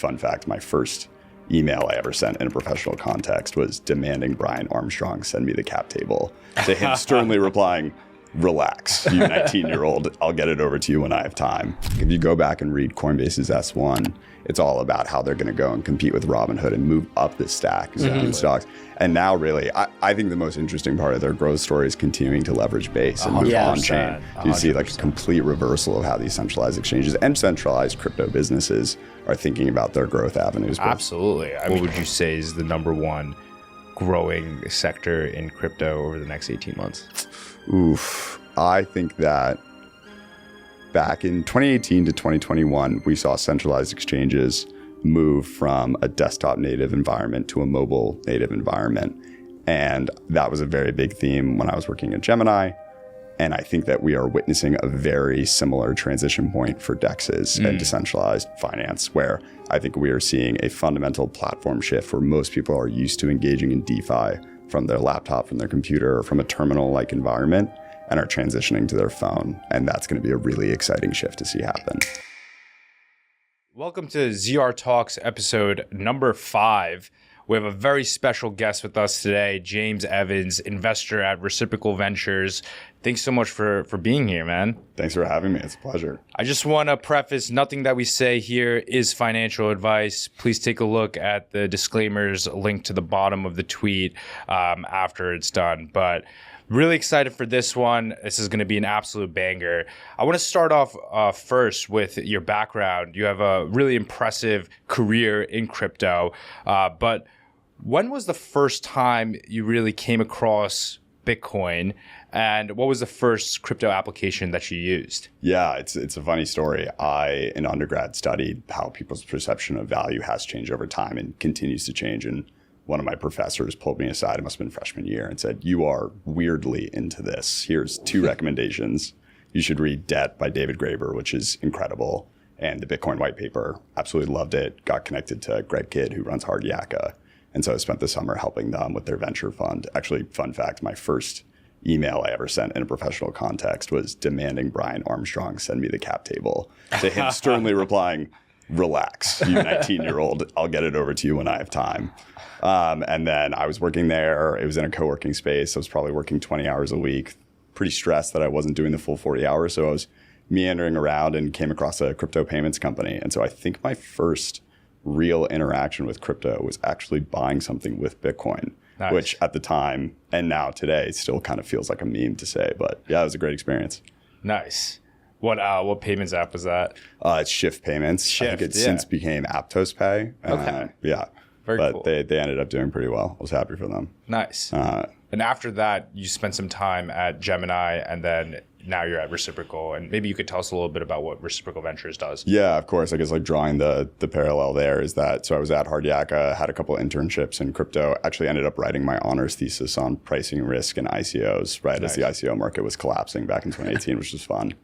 fun fact, my first email I ever sent in a professional context was demanding Brian Armstrong send me the cap table, to him sternly replying, relax, you 19-year-old, I'll get it over to you when I have time. If you go back and read Coinbase's S1, it's all about how they're going to go and compete with Robinhood and move up the stack in stocks. And now really, I think the most interesting part of their growth story is continuing to leverage Base and move on-chain. You see like a complete reversal of how these centralized exchanges and centralized crypto businesses are thinking about their growth avenues. Absolutely. What would you say is the number one growing sector in crypto over the next 18 months? Oof. I think that back in 2018 to 2021, we saw centralized exchanges move from a desktop native environment to a mobile native environment. And that was a very big theme when I was working at Gemini. And I think that we are witnessing a very similar transition point for DEXs and decentralized finance, where I think we are seeing a fundamental platform shift where most people are used to engaging in DeFi from their laptop, from their computer, or from a terminal-like environment, and are transitioning to their phone. And that's going to be a really exciting shift to see happen. Welcome to zrTalks episode number 5. We have a very special guest with us today, James Evans, investor at Reciprocal Ventures. Thanks so much for being here, man. Thanks for having me. It's a pleasure. I just want to preface, nothing that we say here is financial advice. Please take a look at the disclaimers linked to the bottom of the tweet after it's done. But really excited for this one. This is going to be an absolute banger. I want to start off first with your background. You have a really impressive career in crypto, but when was the first time you really came across Bitcoin, and what was the first crypto application that you used? Yeah, it's a funny story. I, in undergrad, studied how people's perception of value has changed over time and continues to change. And one of my professors pulled me aside, it must have been freshman year, and said, you are weirdly into this. Here's 2 recommendations. You should read Debt by David Graeber, which is incredible, and the Bitcoin white paper. Absolutely loved it. Got connected to Greg Kidd, who runs Hard Yakka. And so I spent the summer helping them with their venture fund. Actually, fun fact, my first email I ever sent in a professional context was demanding Brian Armstrong send me the cap table, to him sternly replying, relax, you 19-year-old, I'll get it over to you when I have time. And then I was working there. It was in a co-working space. I was probably working 20 hours a week, pretty stressed that I wasn't doing the full 40 hours. So I was meandering around and came across a crypto payments company. And so I think my first real interaction with crypto was actually buying something with Bitcoin, which at the time and now today still kind of feels like a meme to say. But yeah, it was a great experience. Nice. What payments app was that? It's Shift Payments. I think it since became Aptos Pay. Okay. Yeah. Very but cool. They ended up doing pretty well. I was happy for them. Nice. And after that, you spent some time at Gemini, and then now you're at Reciprocal. And maybe you could tell us a little bit about what Reciprocal Ventures does. Yeah, of course. I guess like drawing the parallel there is that, so I was at Hard Yakka, had a couple of internships in crypto, actually ended up writing my honors thesis on pricing risk and ICOs, right, as the ICO market was collapsing back in 2018, which was fun.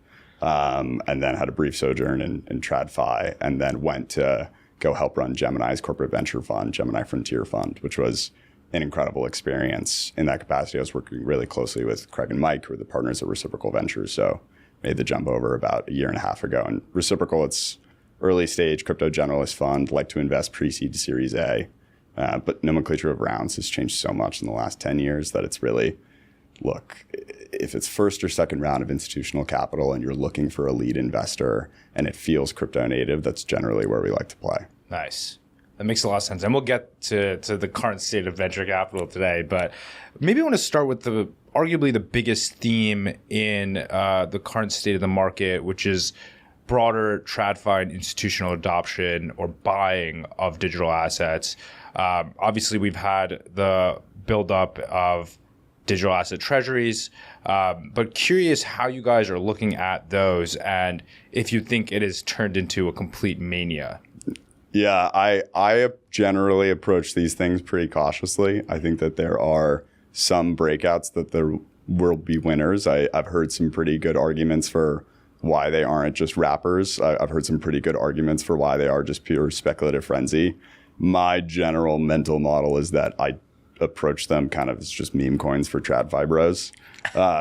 And then had a brief sojourn in TradFi, and then went to go help run Gemini's corporate venture fund, Gemini Frontier Fund, which was an incredible experience. In that capacity, I was working really closely with Craig and Mike, who are the partners at Reciprocal Ventures. So made the jump over about a year and a half ago. And Reciprocal, it's early stage crypto generalist fund, like to invest pre-seed to Series A. But nomenclature of rounds has changed so much in the last 10 years that it's really, look, if it's first or second round of institutional capital and you're looking for a lead investor and it feels crypto native, that's generally where we like to play. Nice. That makes a lot of sense. And we'll get to the current state of venture capital today. But maybe I want to start with arguably the biggest theme in the current state of the market, which is broader TradFi and institutional adoption or buying of digital assets. Obviously, we've had the buildup of digital asset treasuries, but curious how you guys are looking at those and if you think it has turned into a complete mania. Yeah, I generally approach these things pretty cautiously. I think that there are some breakouts that there will be winners. I've heard some pretty good arguments for why they aren't just wrappers. I've heard some pretty good arguments for why they are just pure speculative frenzy. My general mental model is that I approach them kind of as just meme coins for TradFi bros,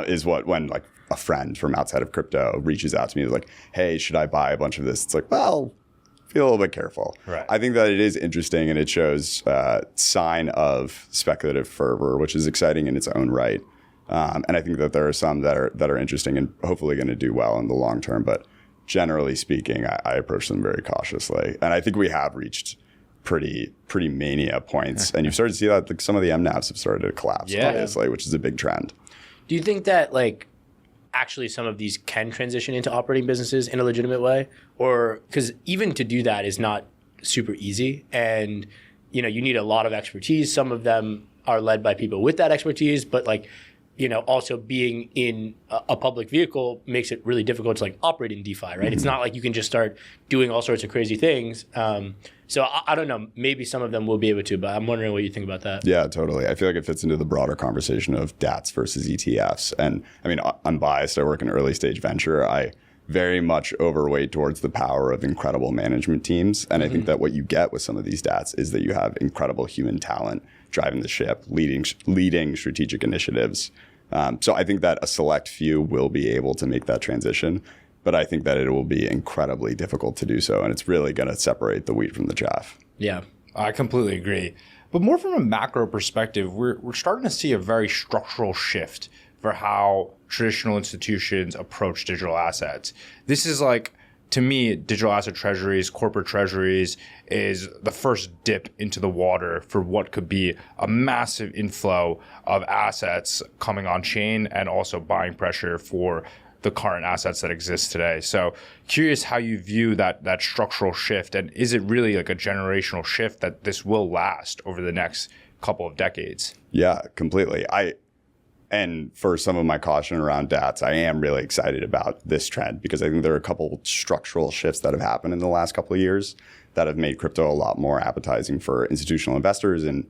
is what when like a friend from outside of crypto reaches out to me like, hey, should I buy a bunch of this? It's like, well, be a little bit careful. Right. I think that it is interesting and it shows sign of speculative fervor, which is exciting in its own right. And I think that there are some that are interesting and hopefully going to do well in the long term. But generally speaking, I approach them very cautiously. And I think we have reached pretty mania points. And you've started to see that like, some of the MNAVs have started to collapse, obviously, which is a big trend. Do you think that like actually some of these can transition into operating businesses in a legitimate way? Or because even to do that is not super easy. And, you need a lot of expertise. Some of them are led by people with that expertise, but like, also being in a public vehicle makes it really difficult to like operate in DeFi, right? It's not like you can just start doing all sorts of crazy things. So I don't know, maybe some of them will be able to, but I'm wondering what you think about that. Yeah, totally. I feel like it fits into the broader conversation of DATs versus ETFs. And I mean, I'm biased. I work in early stage venture. I very much overweight towards the power of incredible management teams. And I think that what you get with some of these DATs is that you have incredible human talent driving the ship, leading strategic initiatives. So I think that a select few will be able to make that transition, but I think that it will be incredibly difficult to do so. And it's really going to separate the wheat from the chaff. Yeah. I completely agree. But more from a macro perspective, we're starting to see a very structural shift for how traditional institutions approach digital assets. This is like, to me, digital asset treasuries, corporate treasuries is the first dip into the water for what could be a massive inflow of assets coming on chain and also buying pressure for the current assets that exist today. So curious how you view that structural shift, and is it really like a generational shift that this will last over the next couple of decades? Yeah, completely. And for some of my caution around DATs, I am really excited about this trend because I think there are a couple structural shifts that have happened in the last couple of years that have made crypto a lot more appetizing for institutional investors and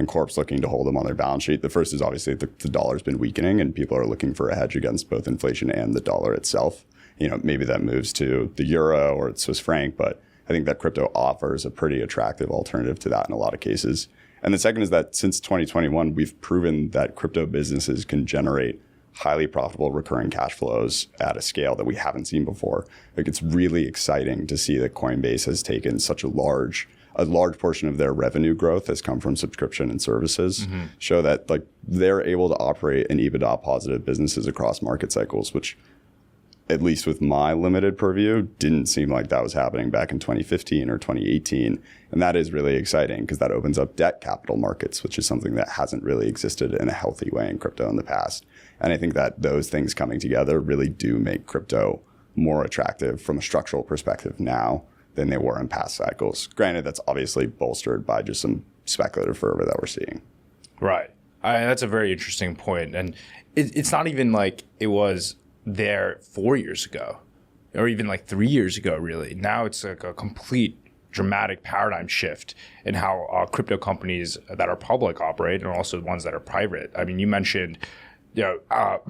corps looking to hold them on their balance sheet. The first is obviously the dollar's been weakening and people are looking for a hedge against both inflation and the dollar itself. Maybe that moves to the euro or the Swiss franc, but I think that crypto offers a pretty attractive alternative to that in a lot of cases. And the second is that since 2021, we've proven that crypto businesses can generate highly profitable recurring cash flows at a scale that we haven't seen before. Like, it's really exciting to see that Coinbase has taken such a large portion of their revenue growth has come from subscription and services, show that like they're able to operate in EBITDA positive businesses across market cycles, which at least with my limited purview, didn't seem like that was happening back in 2015 or 2018. And that is really exciting because that opens up debt capital markets, which is something that hasn't really existed in a healthy way in crypto in the past. And I think that those things coming together really do make crypto more attractive from a structural perspective now than they were in past cycles. Granted, that's obviously bolstered by just some speculative fervor that we're seeing. Right. That's a very interesting point. And it's not even like it was there 4 years ago or even like 3 years ago, really. Now it's like a complete dramatic paradigm shift in how crypto companies that are public operate and also the ones that are private. I mean, you mentioned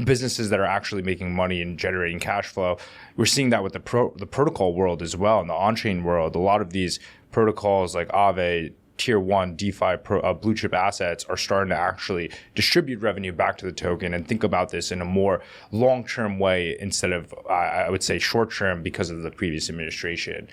businesses that are actually making money and generating cash flow. We're seeing that with the protocol world as well, in the on-chain world. A lot of these protocols like Aave, tier one DeFi blue chip assets are starting to actually distribute revenue back to the token and think about this in a more long-term way instead of, I would say, short-term because of the previous administration.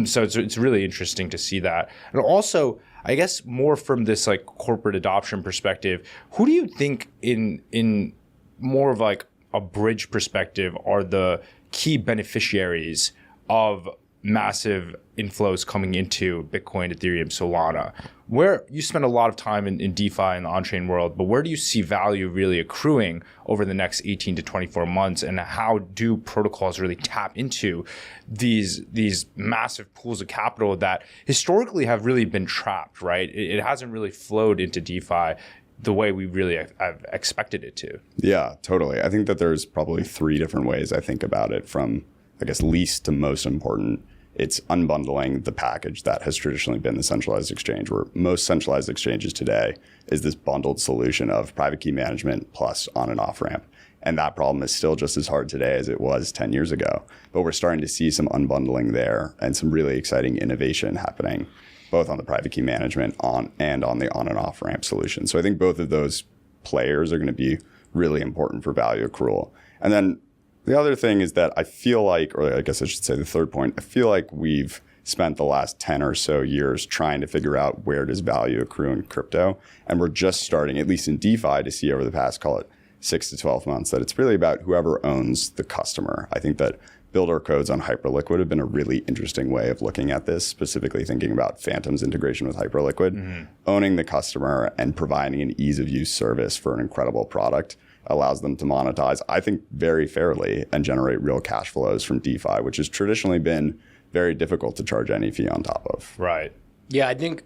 So it's really interesting to see that. And also, I guess more from this like corporate adoption perspective, who do you think in more of like a bridge perspective are the key beneficiaries of massive inflows coming into Bitcoin, Ethereum, Solana? Where you spend a lot of time in DeFi and the on-chain world, but where do you see value really accruing over the next 18 to 24 months? And how do protocols really tap into these massive pools of capital that historically have really been trapped, right? It hasn't really flowed into DeFi the way we really have expected it to. Yeah, totally. I think that there's probably three different ways I think about it, from, I guess, least to most important. It's unbundling the package that has traditionally been the centralized exchange, where most centralized exchanges today is this bundled solution of private key management plus on and off ramp. And that problem is still just as hard today as it was 10 years ago. But we're starting to see some unbundling there and some really exciting innovation happening, both on the private key management and on the on and off ramp solution. So I think both of those players are going to be really important for value accrual. And then the other thing is that I feel like, or I guess I should say the third point, I feel like we've spent the last 10 or so years trying to figure out where does value accrue in crypto. And we're just starting, at least in DeFi, to see over the past, call it 6 to 12 months, that it's really about whoever owns the customer. I think that builder codes on Hyperliquid have been a really interesting way of looking at this, specifically thinking about Phantom's integration with Hyperliquid. Owning the customer and providing an ease of use service for an incredible product allows them to monetize, I think, very fairly and generate real cash flows from DeFi, which has traditionally been very difficult to charge any fee on top of. Right. Yeah, I think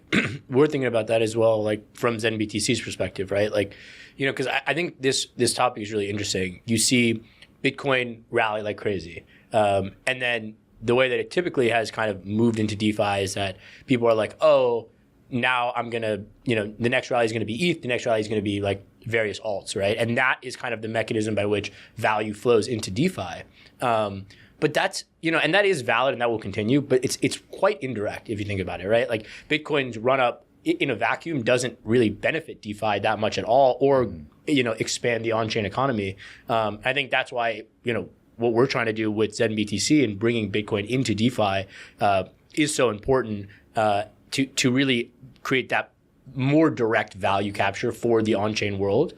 we're thinking about that as well, like from zenBTC's perspective, right? Like, because I think this topic is really interesting. You see Bitcoin rally like crazy. And then the way that it typically has kind of moved into DeFi is that people are like, oh, now I'm going to, the next rally is going to be ETH, the next rally is going to be like various alts, right? And that is kind of the mechanism by which value flows into DeFi. But that's, and that is valid and that will continue, but it's quite indirect if you think about it, right? Like Bitcoin's run up in a vacuum doesn't really benefit DeFi that much at all or, expand the on-chain economy. I think that's why, what we're trying to do with zenBTC and bringing Bitcoin into DeFi is so important to really create that more direct value capture for the on-chain world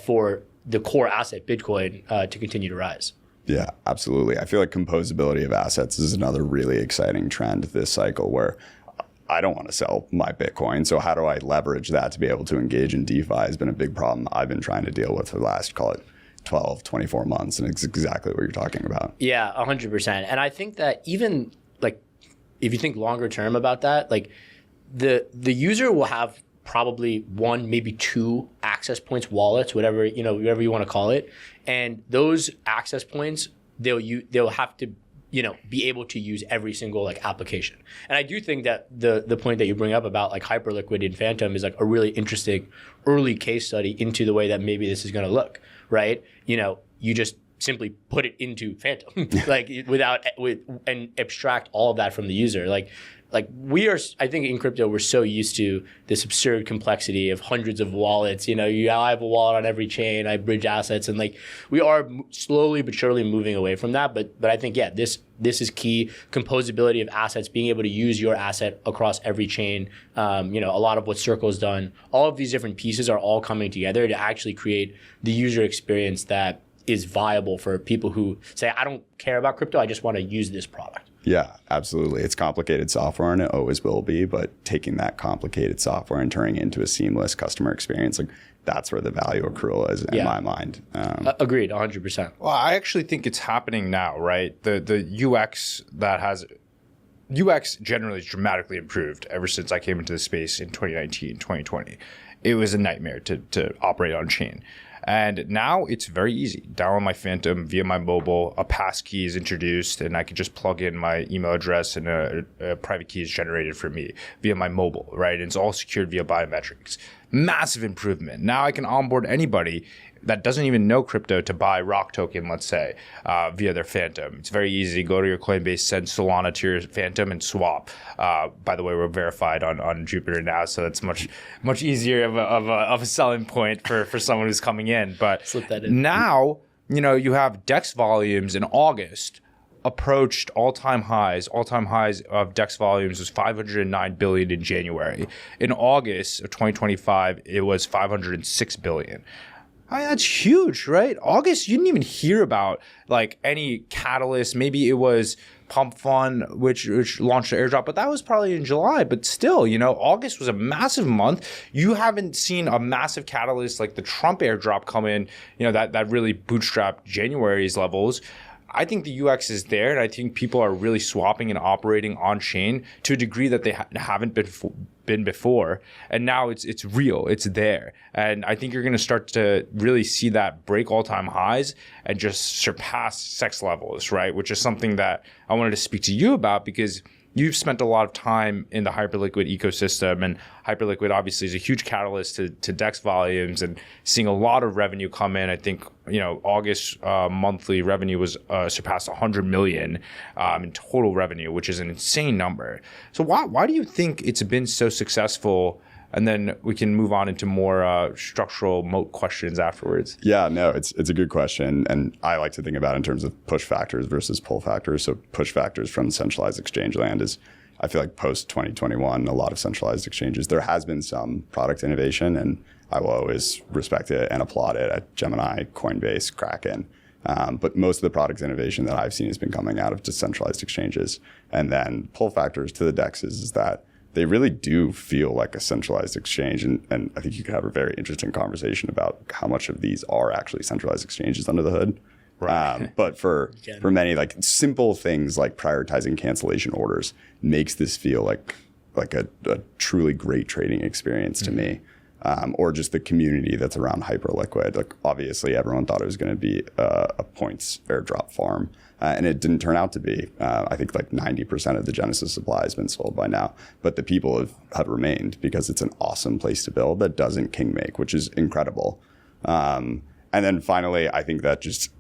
for the core asset Bitcoin to continue to rise. Yeah, absolutely. I feel like composability of assets is another really exciting trend this cycle where I don't want to sell my Bitcoin. So how do I leverage that to be able to engage in DeFi has been a big problem I've been trying to deal with for the last, call it 12, 24 months. And it's exactly what you're talking about. Yeah, 100%. And I think that even like, if you think longer term about that, like the user will have probably one, maybe two access points, wallets, whatever you want to call it. And those access points, they'll have to, be able to use every single like application. And I do think that the point that you bring up about like Hyperliquid and Phantom is like a really interesting early case study into the way that maybe this is going to look, right? You just simply put it into Phantom, like and abstract all of that from the user. Like we are, I think in crypto, we're so used to this absurd complexity of hundreds of wallets. I have a wallet on every chain, I bridge assets, and like we are slowly but surely moving away from that. But I think, yeah, this is key. Composability of assets, being able to use your asset across every chain. A lot of what Circle's done, all of these different pieces are all coming together to actually create the user experience that is viable for people who say, I don't care about crypto, I just want to use this product. Yeah, absolutely. It's complicated software and it always will be, but taking that complicated software and turning it into a seamless customer experience, like that's where the value accrual is in my mind. Agreed, 100%. Well, I actually think it's happening now, right? The UX generally is dramatically improved ever since I came into the space in 2019, 2020. It was a nightmare to operate on chain. And now it's very easy. Download my Phantom via my mobile, a passkey is introduced, and I can just plug in my email address and a private key is generated for me via my mobile, right? And it's all secured via biometrics. Massive improvement. Now I can onboard anybody that doesn't even know crypto to buy Rock token, let's say, via their Phantom. It's very easy. Go to your Coinbase, send Solana to your Phantom and swap. By the way, we're verified on Jupiter now, so that's much easier of a selling point for someone who's coming in. But slip that in. Now, you have DEX volumes in August approached all-time highs. All-time highs of DEX volumes was 509 billion in January. In August of 2025, it was 506 billion. That's huge, right? August, you didn't even hear about like any catalyst. Maybe it was Pump Fund, which launched the airdrop, but that was probably in July. But still, August was a massive month. You haven't seen a massive catalyst like the Trump airdrop come in, that really bootstrapped January's levels. I think the UX is there, and I think people are really swapping and operating on chain to a degree that they haven't been before. And now it's real, it's there. And I think you're going to start to really see that break all-time highs and just surpass sex levels, right? Which is something that I wanted to speak to you about because you've spent a lot of time in the Hyperliquid ecosystem, and Hyperliquid obviously is a huge catalyst to DEX volumes and seeing a lot of revenue come in. I think, August monthly revenue was surpassed 100 million in total revenue, which is an insane number. So why do you think it's been so successful? And then we can move on into more structural moat questions afterwards. Yeah, no, it's a good question. And I like to think about it in terms of push factors versus pull factors. So push factors from centralized exchange land is I feel like post 2021, a lot of centralized exchanges, there has been some product innovation, and I will always respect it and applaud it at Gemini, Coinbase, Kraken. But most of the product innovation that I've seen has been coming out of decentralized exchanges. And then pull factors to the DEXs is that they really do feel like a centralized exchange. And I think you could have a very interesting conversation about how much of these are actually centralized exchanges under the hood. Right. But for many, like simple things like prioritizing cancellation orders makes this feel like a truly great trading experience to me. Or just the community that's around Hyperliquid. Like obviously everyone thought it was going to be a points airdrop farm, and it didn't turn out to be. I think like 90% of the Genesis supply has been sold by now, but the people have remained because it's an awesome place to build that doesn't king make, which is incredible. And then finally, I think that just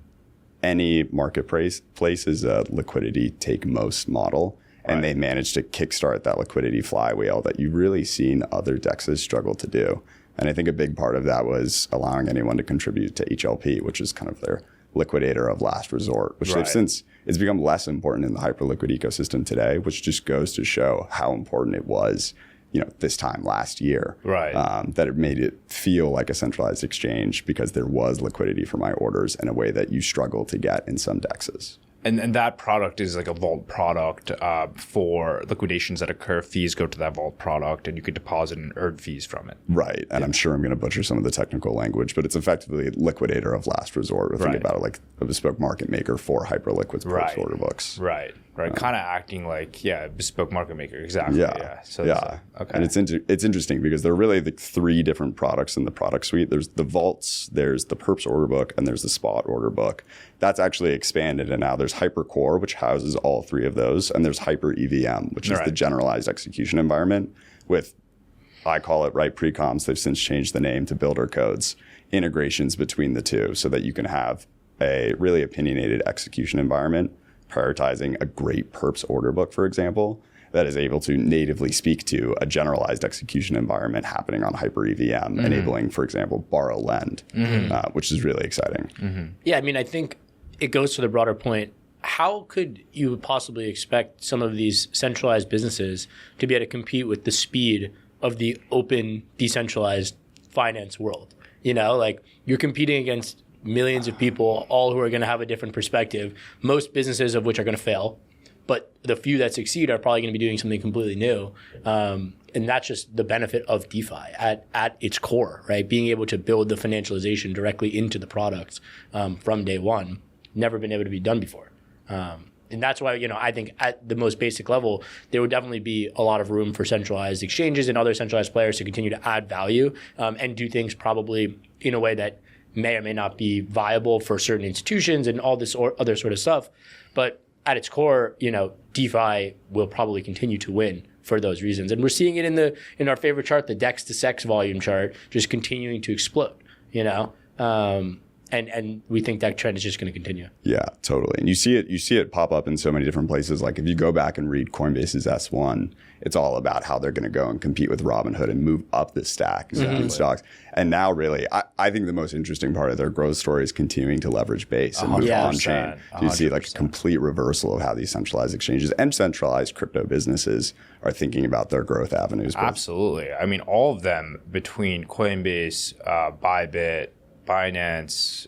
any marketplace is a liquidity take most model. And they managed to kickstart that liquidity flywheel that you've really seen other DEXs struggle to do. And I think a big part of that was allowing anyone to contribute to HLP, which is kind of their liquidator of last resort, which they've since, it's become less important in the Hyperliquid ecosystem today, which just goes to show how important it was, this time last year, that it made it feel like a centralized exchange because there was liquidity for my orders in a way that you struggle to get in some DEXs. And that product is like a vault product for liquidations that occur. Fees go to that vault product, and you could deposit and earn fees from it. Right. And I'm sure I'm going to butcher some of the technical language, but it's effectively a liquidator of last resort. Think about it like a bespoke market maker for Hyperliquid's post order books. Right. Kind of acting like, bespoke market maker. Exactly. So okay. And it's interesting because there are really the three different products in the product suite. There's the vaults, there's the perps order book, and there's the spot order book. That's actually expanded, and now there's Hypercore, which houses all three of those, and there's Hyper EVM, which is the generalized execution environment with, I call it pre-coms. They've since changed the name to builder codes, integrations between the two so that you can have a really opinionated execution environment, prioritizing a great perps order book, for example, that is able to natively speak to a generalized execution environment happening on Hyper EVM, enabling, for example, borrow lend, which is really exciting. Yeah, I mean, I think it goes to the broader point. How could you possibly expect some of these centralized businesses to be able to compete with the speed of the open, decentralized finance world? You're competing against millions of people, all who are going to have a different perspective, most businesses of which are going to fail. But the few that succeed are probably going to be doing something completely new. And that's just the benefit of DeFi at its core, right? Being able to build the financialization directly into the products from day one. Never been able to be done before. And that's why, I think at the most basic level, there would definitely be a lot of room for centralized exchanges and other centralized players to continue to add value and do things probably in a way that may or may not be viable for certain institutions and all this other sort of stuff. But at its core, DeFi will probably continue to win for those reasons. And we're seeing it in our favorite chart, the DEX to SEX volume chart, just continuing to explode, And we think that trend is just going to continue. Yeah, totally. And you see it pop up in so many different places. Like if you go back and read Coinbase's S1, it's all about how they're going to go and compete with Robinhood and move up the stack in stocks. And now really, I think the most interesting part of their growth story is continuing to leverage Base and move on-chain. So you see like a complete reversal of how these centralized exchanges and centralized crypto businesses are thinking about their growth avenues. Absolutely. I mean, all of them between Coinbase, Bybit, Binance,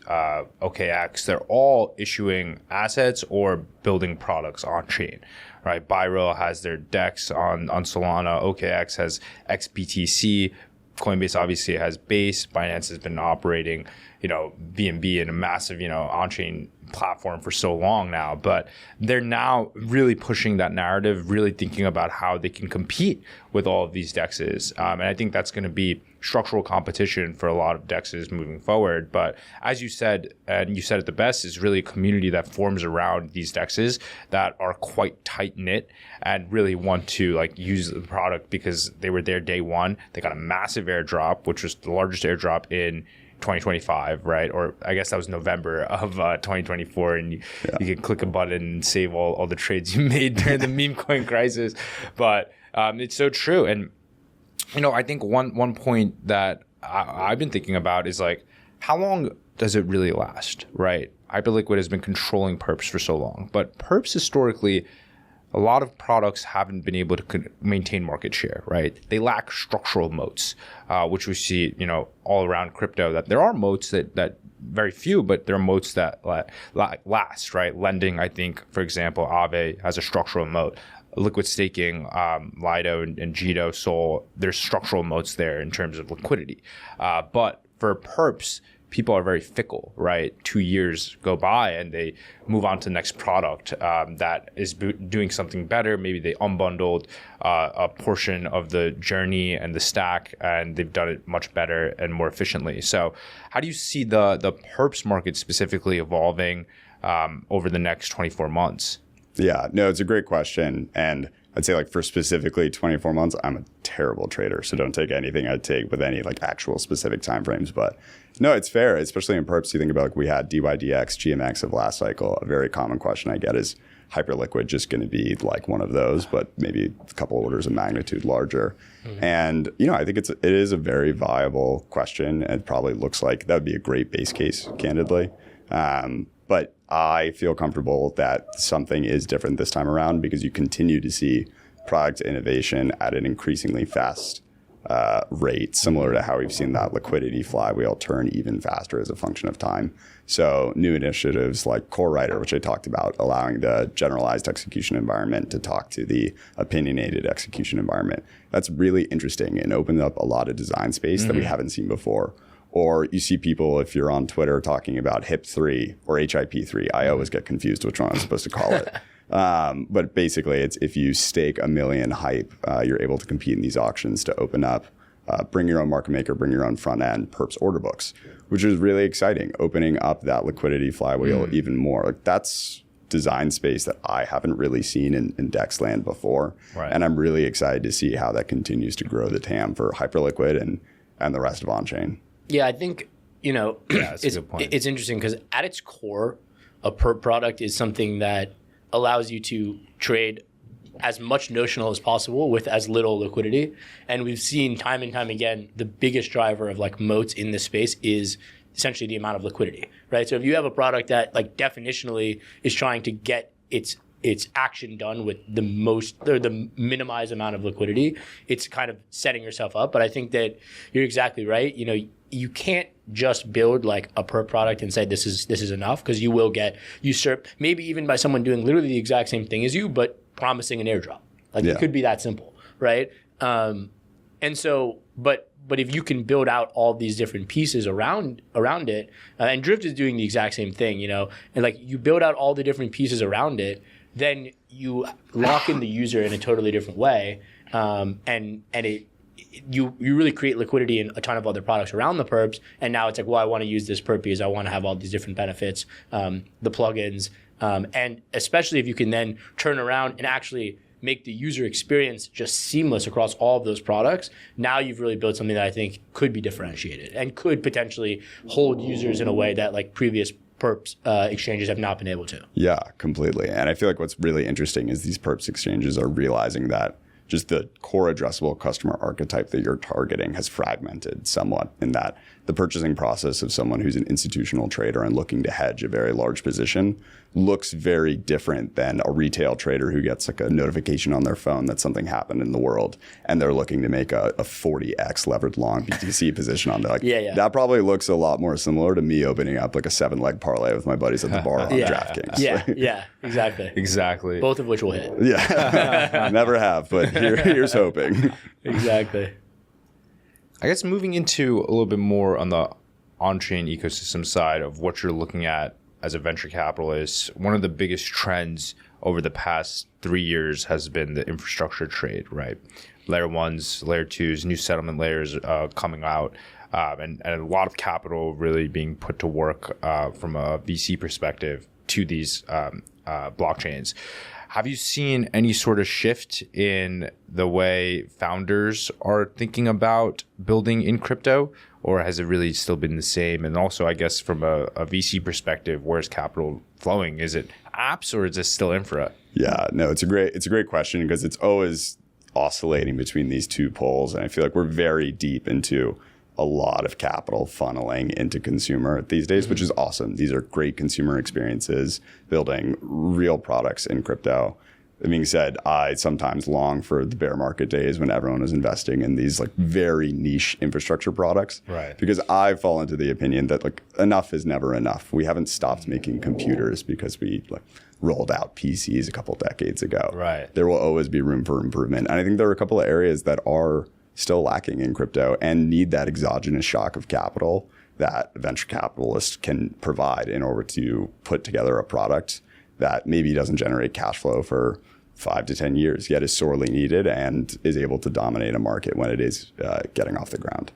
OKX, they're all issuing assets or building products on chain, right? Byro has their DEX on Solana. OKX has XBTC. Coinbase obviously has Base. Binance has been operating, BNB in a massive, on-chain platform for so long now, but they're now really pushing that narrative, really thinking about how they can compete with all of these DEXs. And I think that's going to be structural competition for a lot of DEXs moving forward. But as you said, and you said it the best, is really a community that forms around these DEXs that are quite tight knit and really want to use the product because they were there day one. They got a massive airdrop, which was the largest airdrop in 2025, right? Or I guess that was November of 2024, and you can click a button and save all the trades you made during the meme coin crisis. But it's so true. And I think one point that I've been thinking about is how long does it really last, right? Hyperliquid has been controlling perps for so long, but perps historically a lot of products haven't been able to maintain market share, right? They lack structural moats, which we see, all around crypto, that there are moats that very few, but there are moats that last, right? Lending, I think, for example, Aave has a structural moat. Liquid staking, Lido and Jito, Sol, there's structural moats there in terms of liquidity. But for perps, people are very fickle, right? 2 years go by and they move on to the next product that is doing something better. Maybe they unbundled a portion of the journey and the stack, and they've done it much better and more efficiently. So how do you see the perps market specifically evolving over the next 24 months? Yeah, no, it's a great question. And I'd say for specifically 24 months, I'm a terrible trader. So don't take anything I take with any actual specific timeframes. But no, it's fair, especially in perps. You think about we had DYDX, GMX of last cycle. A very common question I get is Hyperliquid just going to be one of those, but maybe a couple orders of magnitude larger. Mm-hmm. And, I think it is a very viable question. It probably looks like that would be a great base case, candidly. But I feel comfortable that something is different this time around because you continue to see product innovation at an increasingly fast rate, similar to how we've seen that liquidity flywheel turn even faster as a function of time. So new initiatives like Core Writer, which I talked about, allowing the generalized execution environment to talk to the opinionated execution environment. That's really interesting and opened up a lot of design space that we haven't seen before. Or you see people, if you're on Twitter, talking about HIP3 or HIP3. I always get confused which one I'm supposed to call it. But basically, it's if you stake 1 million hype, you're able to compete in these auctions to open up, bring your own market maker, bring your own front end perps order books, which is really exciting, opening up that liquidity flywheel even more. That's design space that I haven't really seen in DEX land before. Right. And I'm really excited to see how that continues to grow the TAM for Hyperliquid and the rest of on-chain. Yeah, I think, that's a good point. It's interesting because at its core, a perp product is something that allows you to trade as much notional as possible with as little liquidity. And we've seen time and time again, the biggest driver of moats in this space is essentially the amount of liquidity, right? So if you have a product that definitionally is trying to get its action done with the minimized amount of liquidity, it's kind of setting yourself up. But I think that you're exactly right. You can't just build a perp product and say this is enough, because you will get usurped, maybe even by someone doing literally the exact same thing as you, but promising an airdrop. It could be that simple, right? And so, but if you can build out all these different pieces around it, and Drift is doing the exact same thing, and you build out all the different pieces around it, then you lock in the user in a totally different way, and you really create liquidity in a ton of other products around the perps. And now it's I want to use this perp because I want to have all these different benefits, the plugins, and especially if you can then turn around and actually make the user experience just seamless across all of those products. Now you've really built something that I think could be differentiated and could potentially hold users in a way that previous perps exchanges have not been able to. Yeah, completely. And I feel what's really interesting is these perps exchanges are realizing that just the core addressable customer archetype that you're targeting has fragmented somewhat, in that the purchasing process of someone who's an institutional trader and looking to hedge a very large position looks very different than a retail trader who gets a notification on their phone that something happened in the world and they're looking to make a 40x levered long BTC position on there. That probably looks a lot more similar to me opening up a 7-leg parlay with my buddies at the bar on DraftKings. Yeah, exactly. Exactly. Both of which will hit. Yeah, never have, but here's hoping. Exactly. I guess moving into a little bit more on the on-chain ecosystem side of what you're looking at as a venture capitalist, one of the biggest trends over the past 3 years has been the infrastructure trade, right? Layer 1s, Layer 2s, new settlement layers coming out, and a lot of capital really being put to work from a VC perspective to these blockchains. Have you seen any sort of shift in the way founders are thinking about building in crypto, or has it really still been the same? And also, I guess from a VC perspective, where's capital flowing? Is it apps or is it still infra? Yeah, no, it's a great question, because it's always oscillating between these two poles, and I feel we're very deep into a lot of capital funneling into consumer these days, which is awesome. These are great consumer experiences, building real products in crypto. That being said, I sometimes long for the bear market days when everyone was investing in these like very niche infrastructure products. Right. Because I fall into the opinion that like enough is never enough. We haven't stopped making computers because we like rolled out PCs a couple decades ago. Right. There will always be room for improvement. And I think there are a couple of areas that are still lacking in crypto and need that exogenous shock of capital that venture capitalists can provide in order to put together a product that maybe doesn't generate cash flow for 5 to 10 years, yet is sorely needed and is able to dominate a market when it is getting off the ground.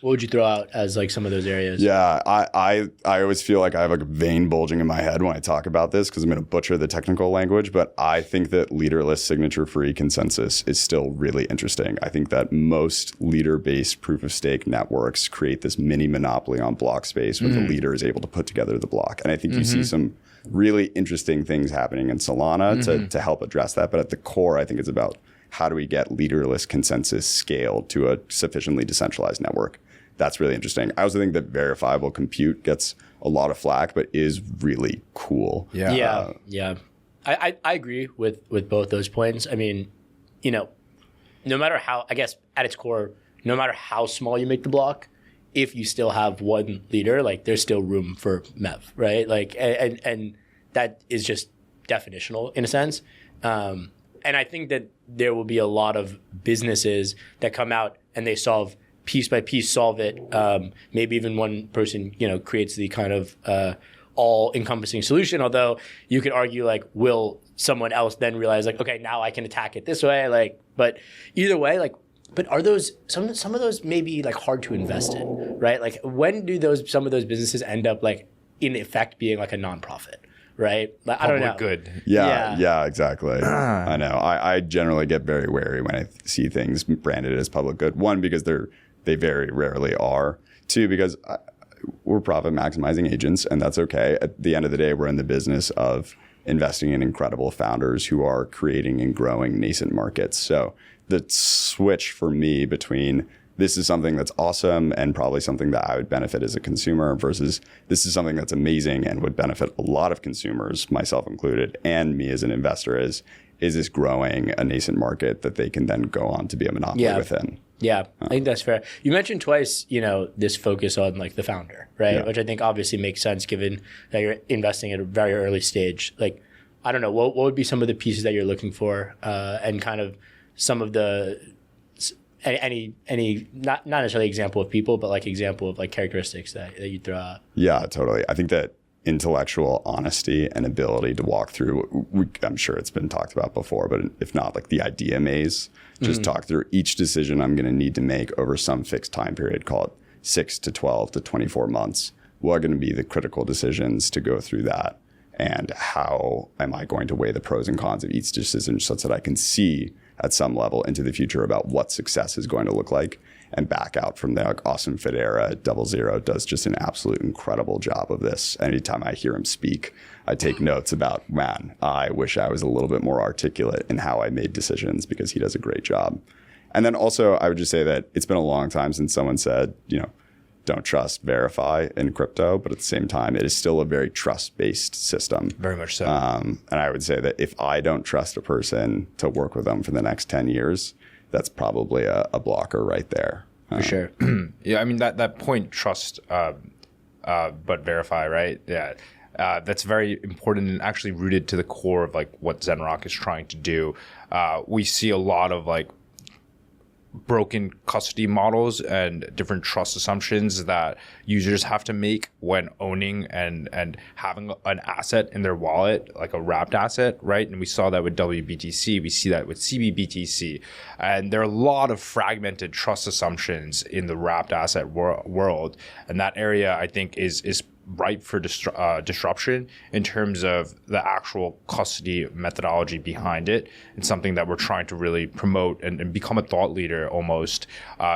What would you throw out as like some of those areas? Yeah, I always feel like I have like a vein bulging in my head when I talk about this because I'm going to butcher the technical language, but I think that leaderless signature-free consensus is still really interesting. I think that most leader-based proof-of-stake networks create this mini monopoly on block space where the leader is able to put together the block. And I think you see some really interesting things happening in Solana to help address that. But at the core, I think it's about how do we get leaderless consensus scaled to a sufficiently decentralized network. That's really interesting. I also think that verifiable compute gets a lot of flack, but is really cool. Yeah. I agree with both those points. I mean, you know, no matter how, I guess at its core, no matter how small you make the block, if you still have one leader, like there's still room for MEV, right? Like, and that is just definitional in a sense. And I think that there will be a lot of businesses that come out and they solve piece by piece, solve it. Maybe even one person, you know, creates the kind of all-encompassing solution. Although you could argue, like, will someone else then realize, like, okay, now I can attack it this way? Like, but either way, like, but are those some of those maybe like hard to invest in, right? Like, when do some of those businesses end up like in effect being like a nonprofit? Right? Like, I don't know. Good. Yeah, exactly. I know. I generally get very wary when I see things branded as public good. One, because they very rarely are. Two, because we're profit maximizing agents, and that's okay. At the end of the day, we're in the business of investing in incredible founders who are creating and growing nascent markets. So the switch for me between this is something that's awesome and probably something that I would benefit as a consumer versus this is something that's amazing and would benefit a lot of consumers, myself included, and me as an investor is this growing a nascent market that they can then go on to be a monopoly within. Yeah, I think that's fair. You mentioned twice, you know, this focus on like the founder, right? Yeah. Which I think obviously makes sense given that you're investing at a very early stage. Like, I don't know, what would be some of the pieces that you're looking for and kind of some of the any not necessarily example of people, but like example of like characteristics that you throw out? Yeah, totally. I think that intellectual honesty and ability to walk through, I'm sure it's been talked about before, but if not, like the idea maze, just talk through each decision I'm going to need to make over some fixed time period, call it 6 to 12 to 24 months. What are going to be the critical decisions to go through that? And how am I going to weigh the pros and cons of each decision such that I can see at some level into the future about what success is going to look like and back out from there. Like Awesome Fit Era at 00 does just an absolute incredible job of this. Anytime I hear him speak, I take notes about, man, I wish I was a little bit more articulate in how I made decisions because he does a great job. And then also I would just say that it's been a long time since someone said, you know, don't trust, verify in crypto, but at the same time, it is still a very trust-based system. Very much so. And I would say that if I don't trust a person to work with them for the next 10 years, that's probably a blocker right there. For sure. Yeah, I mean, that point, trust, but verify, right? Yeah. That's very important and actually rooted to the core of like what zrTalk is trying to do. We see a lot of like broken custody models and different trust assumptions that users have to make when owning and having an asset in their wallet, like a wrapped asset, right? And we saw that with WBTC. We see that with CBBTC. And there are a lot of fragmented trust assumptions in the wrapped asset world. And that area, I think, is ripe for disruption in terms of the actual custody methodology behind it. It's something that we're trying to really promote and become a thought leader almost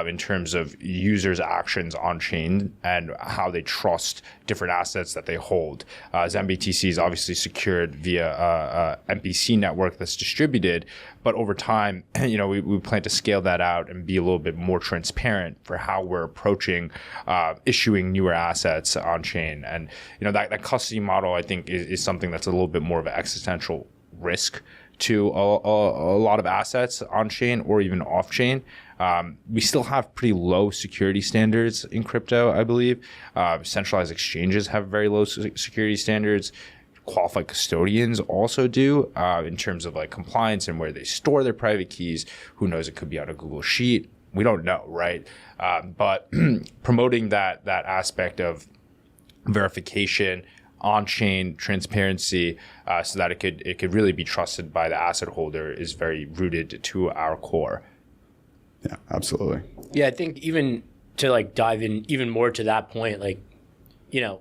in terms of users' actions on chain and how they trust different assets that they hold. zenBTC is obviously secured via a MPC network that's distributed, but over time, you know, we plan to scale that out and be a little bit more transparent for how we're approaching issuing newer assets on chain. And, you know, that custody model, I think, is something that's a little bit more of an existential risk to a lot of assets on chain or even off chain. We still have pretty low security standards in crypto, I believe. Centralized exchanges have very low security standards. Qualified custodians also do in terms of like compliance and where they store their private keys. Who knows? It could be on a Google Sheet. We don't know, right? But promoting that aspect of verification, on-chain transparency, so that it could really be trusted by the asset holder is very rooted to our core. Yeah, absolutely. Yeah, I think even to like dive in even more to that point, like, you know,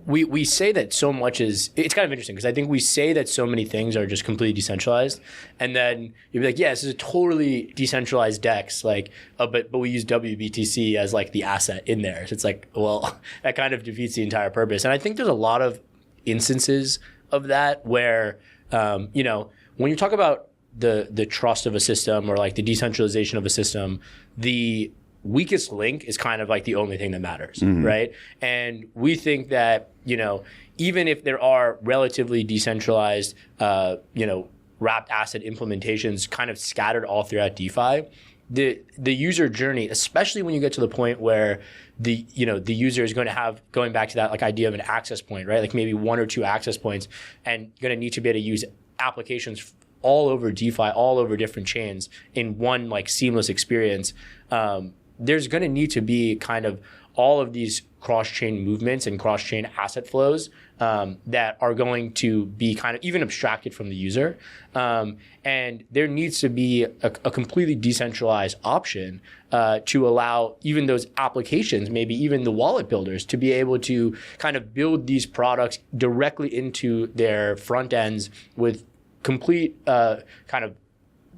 we say that so much is, it's kind of interesting because I think we say that so many things are just completely decentralized, and then you'd be like, yeah, this is a totally decentralized DEX, like, but we use WBTC as like the asset in there. So it's like, well, that kind of defeats the entire purpose. And I think there's a lot of instances of that where, you know, when you talk about the trust of a system or like the decentralization of a system, the weakest link is kind of like the only thing that matters, right? And we think that, you know, even if there are relatively decentralized, you know, wrapped asset implementations kind of scattered all throughout DeFi, the user journey, especially when you get to the point where the user is going back to that like idea of an access point, right? Like maybe one or two access points, and going to need to be able to use applications all over DeFi, all over different chains in one like seamless experience. There's going to need to be kind of all of these cross-chain movements and cross-chain asset flows that are going to be kind of even abstracted from the user. And there needs to be a completely decentralized option to allow even those applications, maybe even the wallet builders, to be able to kind of build these products directly into their front ends with complete kind of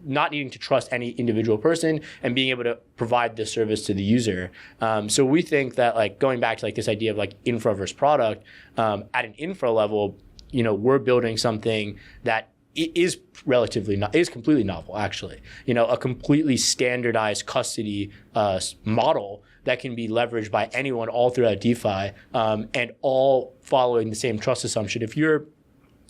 not needing to trust any individual person and being able to provide this service to the user. So we think that like going back to like this idea of like infra versus product, at an infra level, you know, we're building something that is completely novel actually. You know, a completely standardized custody model that can be leveraged by anyone all throughout DeFi, and all following the same trust assumption. If you're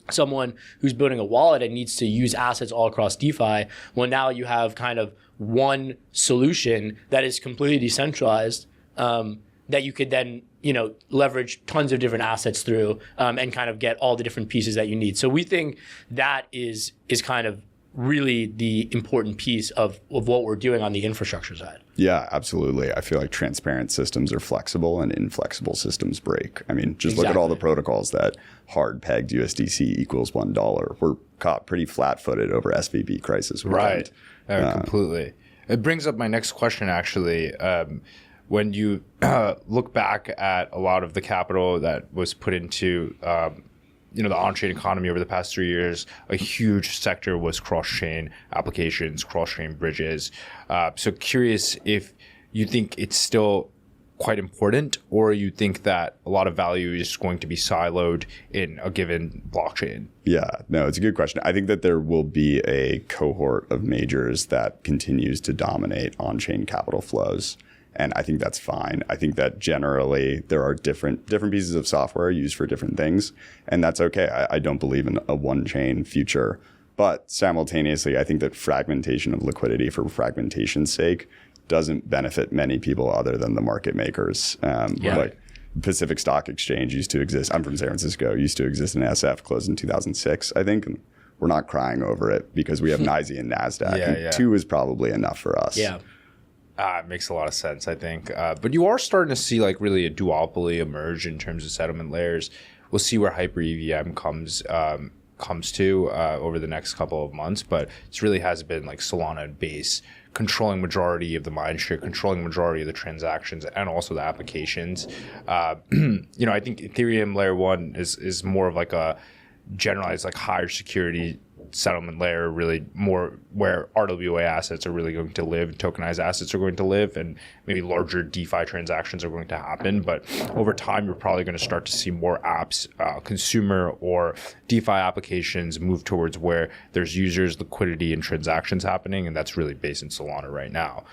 someone who's building a wallet and needs to use assets all across DeFi, well, now you have kind of one solution that is completely decentralized, that you could then, you know, leverage tons of different assets through, and kind of get all the different pieces that you need. So we think that is kind of really the important piece of what we're doing on the infrastructure side. Yeah, absolutely. I feel like transparent systems are flexible and inflexible systems break. I mean, just look at all the protocols that hard pegged USDC equals $1. We're caught pretty flat-footed over SVB crisis weekend. Right, completely. It brings up my next question, actually. When you look back at a lot of the capital that was put into you know, the on-chain economy over the past 3 years, a huge sector was cross-chain applications, cross-chain bridges. So curious if you think it's still quite important, or you think that a lot of value is going to be siloed in a given blockchain? Yeah, no, it's a good question. I think that there will be a cohort of majors that continues to dominate on-chain capital flows. And I think that's fine. I think that generally there are different pieces of software used for different things, and that's okay. I don't believe in a one-chain future. But simultaneously, I think that fragmentation of liquidity for fragmentation's sake doesn't benefit many people other than the market makers. Like Pacific Stock Exchange used to exist. I'm from San Francisco. Used to exist in SF, closed in 2006, I think. And we're not crying over it because we have NYSE and NASDAQ. Two is probably enough for us. Yeah. It makes a lot of sense, I think. But you are starting to see like really a duopoly emerge in terms of settlement layers. We'll see where Hyper EVM comes to over the next couple of months. But it really has been like Solana and Base controlling majority of the mindshare, controlling majority of the transactions, and also the applications. You know, I think Ethereum layer 1 is more of like a generalized like higher security settlement layer, really more where RWA assets are really going to live, tokenized assets are going to live, and maybe larger DeFi transactions are going to happen. But over time, you're probably going to start to see more apps, consumer or DeFi applications move towards where there's users, liquidity, and transactions happening, and that's really based in Solana right now.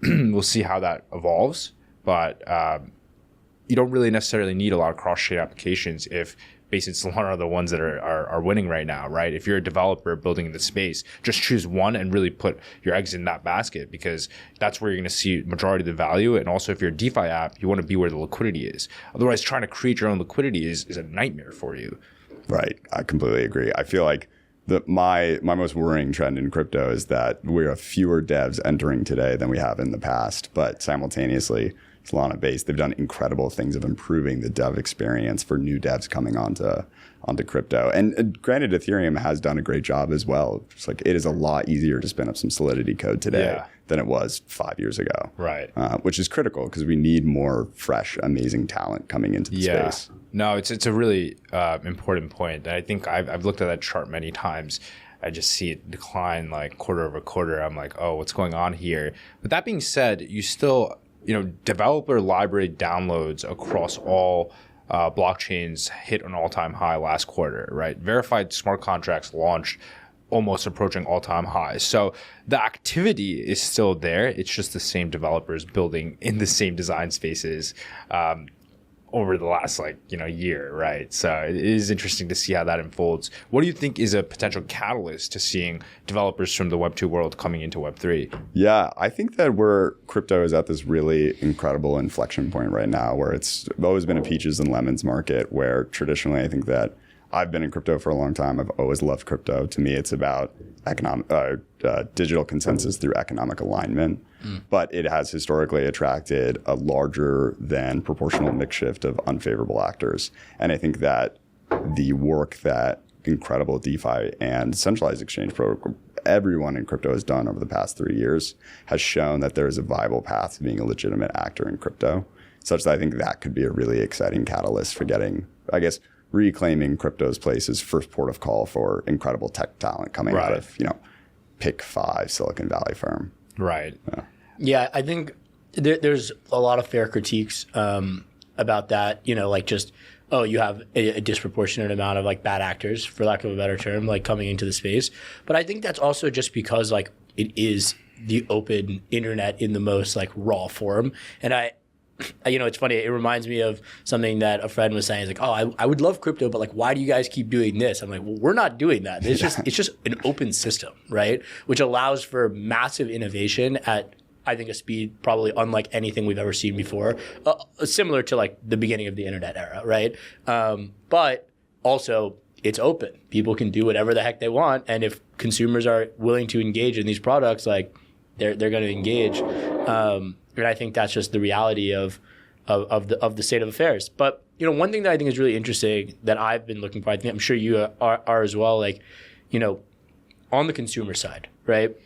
We'll see how that evolves, but you don't really necessarily need a lot of cross-chain applications if Base and Solana are the ones that are winning right now, right? If you're a developer building in the space, just choose one and really put your eggs in that basket, because that's where you're going to see majority of the value. And also, if you're a DeFi app, you want to be where the liquidity is. Otherwise, trying to create your own liquidity is a nightmare for you. Right. I completely agree. I feel like my most worrying trend in crypto is that we have fewer devs entering today than we have in the past, but simultaneously, Solana based, they've done incredible things of improving the dev experience for new devs coming onto crypto. And granted, Ethereum has done a great job as well. It's like it is a lot easier to spin up some Solidity code today than it was 5 years ago. Right. Which is critical because we need more fresh, amazing talent coming into the space. No, it's a really important point. I think I've looked at that chart many times. I just see it decline like quarter over quarter. I'm like, oh, what's going on here? But that being said, you still, developer library downloads across all blockchains hit an all-time high last quarter, right? Verified smart contracts launched almost approaching all-time highs. So the activity is still there. It's just the same developers building in the same design spaces over the last year, right? So it is interesting to see how that unfolds. What do you think is a potential catalyst to seeing developers from the Web 2 world coming into Web 3? Yeah, I think that crypto is at this really incredible inflection point right now, where it's always been a peaches and lemons market, where traditionally I think that I've been in crypto for a long time. I've always loved crypto. To me, it's about digital consensus through economic alignment. But it has historically attracted a larger than proportional mix shift of unfavorable actors. And I think that the work that incredible DeFi and centralized exchange protocol, everyone in crypto has done over the past 3 years has shown that there is a viable path to being a legitimate actor in crypto, such that I think that could be a really exciting catalyst for getting, reclaiming crypto's place as first port of call for incredible tech talent coming out of, pick 5 Silicon Valley firm. Right. Yeah, I think there's a lot of fair critiques about that. You have a disproportionate amount of bad actors, for lack of a better term, coming into the space. But I think that's also just because it is the open internet in the most raw form. And it's funny. It reminds me of something that a friend was saying. He's like, I would love crypto, but why do you guys keep doing this? I'm like, well, we're not doing that. It's just an open system, right? Which allows for massive innovation at, I think, a speed probably unlike anything we've ever seen before, similar to the beginning of the internet era, right? But also it's open. People can do whatever the heck they want, and if consumers are willing to engage in these products, they're going to engage. And I think that's just the reality of the state of affairs. But one thing that I think is really interesting that I've been looking for, I think I'm sure you are as well. On the consumer side, right?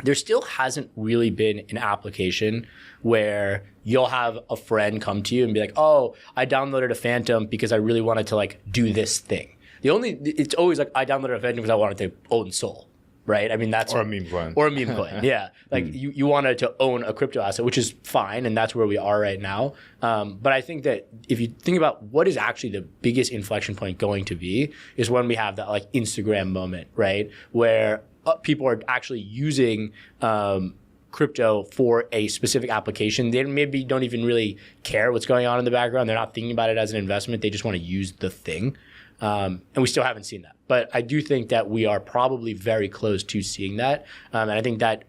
There still hasn't really been an application where you'll have a friend come to you and be like, oh, I downloaded a Phantom because I really wanted to do this thing. It's always I downloaded a Phantom because I wanted to own Sol, right? I mean, that's or a meme coin. Or a meme coin, yeah. You wanted to own a crypto asset, which is fine, and that's where we are right now. But I think that if you think about what is actually the biggest inflection point going to be, is when we have that Instagram moment, right, where people are actually using crypto for a specific application. They maybe don't even really care what's going on in the background. They're not thinking about it as an investment. They just want to use the thing. And we still haven't seen that. But I do think that we are probably very close to seeing that. And I think that,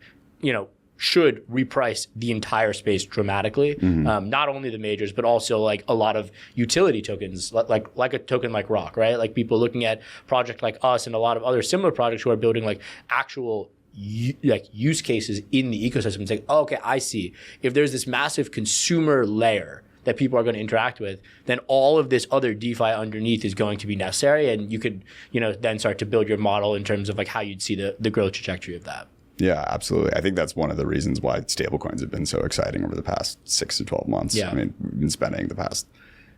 should reprice the entire space dramatically. Not only the majors, but also a lot of utility tokens, like a token like Rock, right? People looking at projects like us and a lot of other similar projects who are building actual use cases in the ecosystem. It's oh, okay, I see. If there's this massive consumer layer that people are going to interact with, then all of this other DeFi underneath is going to be necessary, and you could, then start to build your model in terms of how you'd see the growth trajectory of that. Yeah, absolutely. I think that's one of the reasons why stablecoins have been so exciting over the past 6 to 12 months. Yeah. I mean, we've been spending the past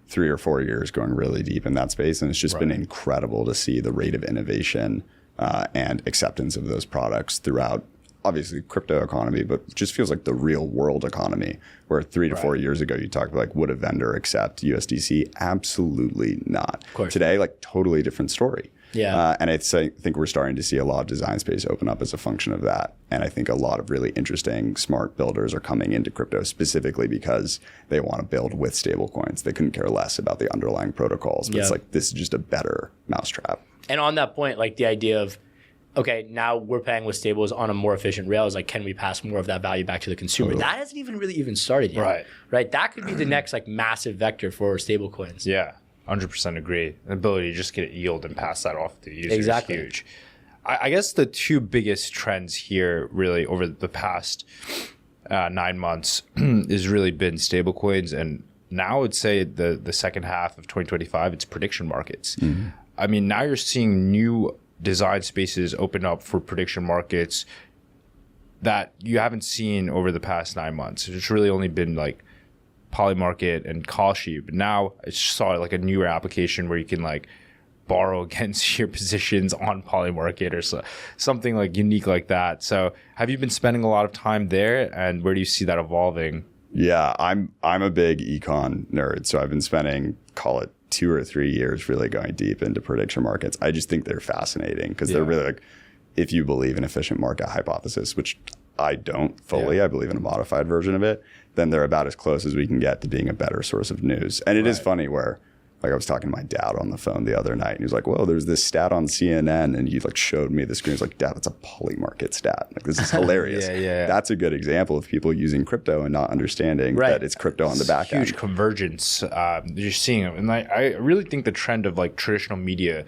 3 or 4 years going really deep in that space, and it's just been incredible to see the rate of innovation and acceptance of those products throughout, obviously, crypto economy, but it just feels like the real world economy, where 3 to 4 years ago you talked about would a vendor accept USDC? Absolutely not. Of course. Today, totally different story. Yeah. And I think we're starting to see a lot of design space open up as a function of that. And I think a lot of really interesting smart builders are coming into crypto specifically because they want to build with stablecoins. They couldn't care less about the underlying protocols. But it's like, this is just a better mousetrap. And on that point, like the idea of, okay, now we're paying with stables on a more efficient rails. Like, can we pass more of that value back to the consumer? That hasn't even really started yet. Right. That could be the next like massive vector for stablecoins. Yeah, 100% agree. The ability to just get a yield and pass that off to the user is huge. I guess the two biggest trends here really over the past 9 months has really been stablecoins, and now I would say the second half of 2025, it's prediction markets. I mean, now you're seeing new design spaces open up for prediction markets that you haven't seen over the past 9 months. It's really only been like Polymarket and Kalshi, but now I saw like a newer application where you can like borrow against your positions on Polymarket or something like unique like that. So have you been spending a lot of time there, and where do you see that evolving? Yeah, I'm a big econ nerd, so I've been spending, call it 2 or 3 years really going deep into prediction markets. I just think they're fascinating because they're really like, if you believe in efficient market hypothesis, which I don't fully, I believe in a modified version of it, then they're about as close as we can get to being a better source of news. And it is funny where, like, I was talking to my dad on the phone the other night, and he was like, whoa, there's this stat on CNN, and he like showed me the screen. He's like, Dad, that's a Polymarket stat. Like, this is hilarious. That's a good example of people using crypto and not understanding that it's crypto on the back end. Huge convergence you're seeing. And I really think the trend of like traditional media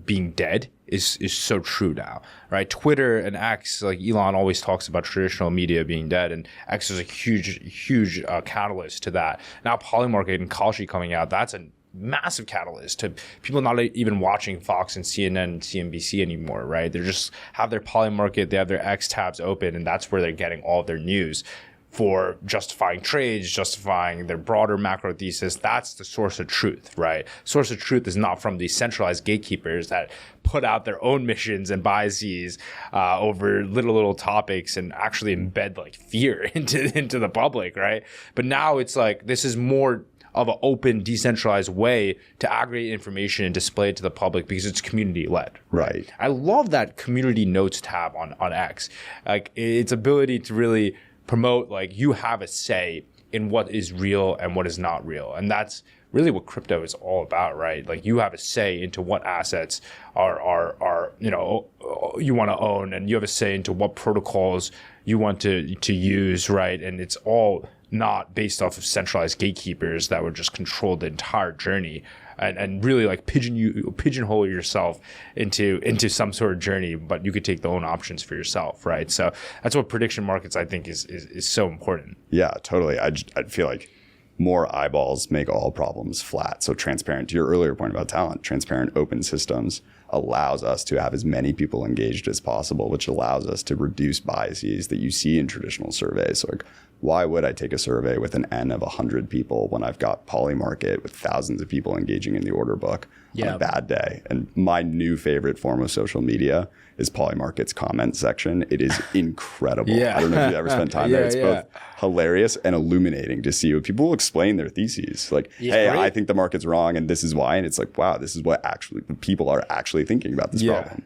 being dead is so true now, right? Twitter and X, like Elon always talks about traditional media being dead, and X is a huge catalyst to that. Now Polymarket and Kalshi coming out, that's a massive catalyst to people not even watching Fox and CNN and CNBC anymore, right? They just have their Polymarket, they have their X tabs open, and that's where they're getting all of their news for justifying trades, justifying their broader macro thesis. That's the source of truth, right? Source of truth is not from these centralized gatekeepers that put out their own missions and biases over little topics and actually embed like fear into the public, right? But now it's like, this is more of an open, decentralized way to aggregate information and display it to the public because it's community-led. Right. I love that community notes tab on X. Like, its ability to really promote, like, you have a say in what is real and what is not real. And that's really what crypto is all about, right? Like, you have a say into what assets are you want to own, and you have a say into what protocols you want to use, right? And it's all not based off of centralized gatekeepers that would just control the entire journey and really like pigeonhole yourself into some sort of journey, but you could take the own options for yourself, right? So that's what prediction markets I think is so important. Yeah, totally. I feel like more eyeballs make all problems flat. So transparent, to your earlier point about talent, transparent open systems allows us to have as many people engaged as possible, which allows us to reduce biases that you see in traditional surveys. So like, why would I take a survey with an N of 100 people when I've got Polymarket with thousands of people engaging in the order book on a bad day? And my new favorite form of social media is Polymarket's comment section. It is incredible. I don't know if you've ever spent time there. It's both hilarious and illuminating to see what people explain their theses. Like, hey, I think the market's wrong and this is why. And it's like, wow, this is what actually people are actually thinking about this problem.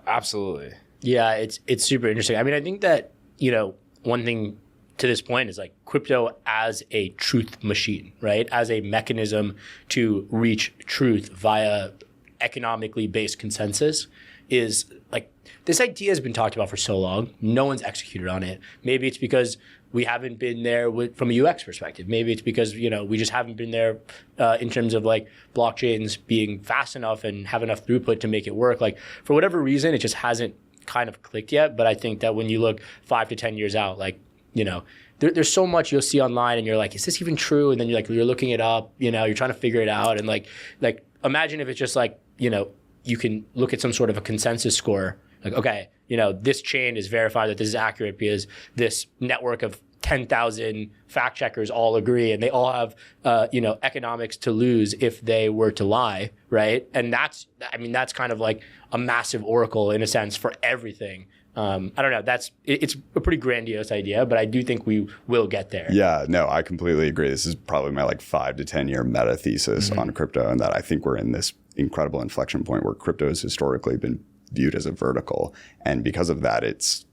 Absolutely. Yeah, it's super interesting. I mean, I think that, one thing to this point is like crypto as a truth machine, right? As a mechanism to reach truth via economically based consensus is like, this idea has been talked about for so long. No one's executed on it. Maybe it's because we haven't been there from a UX perspective. Maybe it's because, we just haven't been there in terms of like blockchains being fast enough and have enough throughput to make it work. Like, for whatever reason, it just hasn't kind of clicked yet. But I think that when you look 5 to 10 years out, like, there's so much you'll see online and you're like, is this even true? And then you're looking it up, you're trying to figure it out. And like imagine if it's just like, you can look at some sort of a consensus score. Like, okay, this chain is verified that this is accurate because this network of 10,000 fact checkers all agree and they all have, economics to lose if they were to lie, right? And that's kind of like a massive oracle in a sense for everything I don't know. It's a pretty grandiose idea, but I do think we will get there. Yeah, no, I completely agree. This is probably my like 5 to 10 year meta thesis on crypto, and that I think we're in this incredible inflection point where crypto has historically been viewed as a vertical, and because of that, it's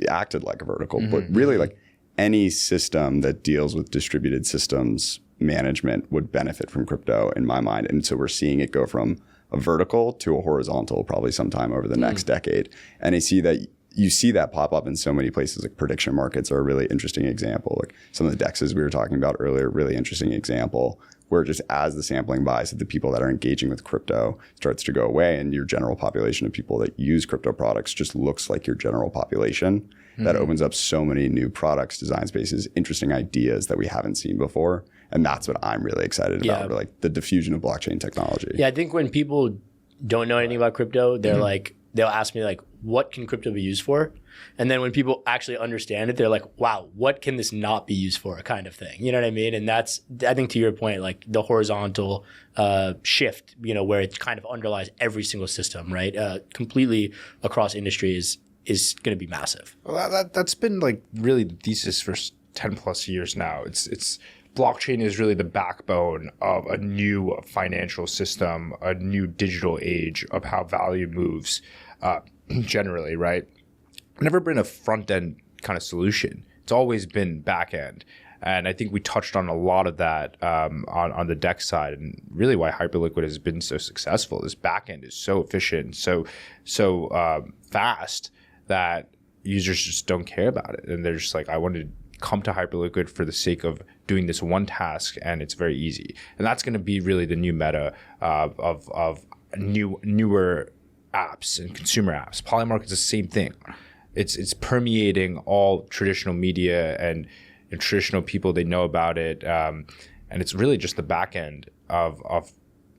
acted like a vertical. But really, like any system that deals with distributed systems management would benefit from crypto in my mind, and so we're seeing it go from a vertical to a horizontal probably sometime over the next decade. And you see that pop up in so many places. Like prediction markets are a really interesting example. Like some of the DEXs we were talking about earlier, really interesting example, where just as the sampling bias of the people that are engaging with crypto starts to go away and your general population of people that use crypto products just looks like your general population, that opens up so many new products, design spaces, interesting ideas that we haven't seen before. And that's what I'm really excited about, like the diffusion of blockchain technology. Yeah, I think when people don't know anything about crypto, they're like, they'll ask me like, what can crypto be used for? And then when people actually understand it, they're like, wow, what can this not be used for, kind of thing. You know what I mean? And that's, I think to your point, like the horizontal shift, where it kind of underlies every single system, right? Completely across industries is going to be massive. Well, that's been like really the thesis for 10 plus years now. It's blockchain is really the backbone of a new financial system, a new digital age of how value moves generally, right? Never been a front end kind of solution. It's always been back end. And I think we touched on a lot of that on the DEX side, and really why Hyperliquid has been so successful. This back end is so efficient, so fast that users just don't care about it. And they're just like, I want to come to Hyperliquid for the sake of doing this one task, and it's very easy. And that's going to be really the new meta of newer apps and consumer apps. Polymarket's the same thing. It's permeating all traditional media and traditional people. They know about it, and it's really just the back end of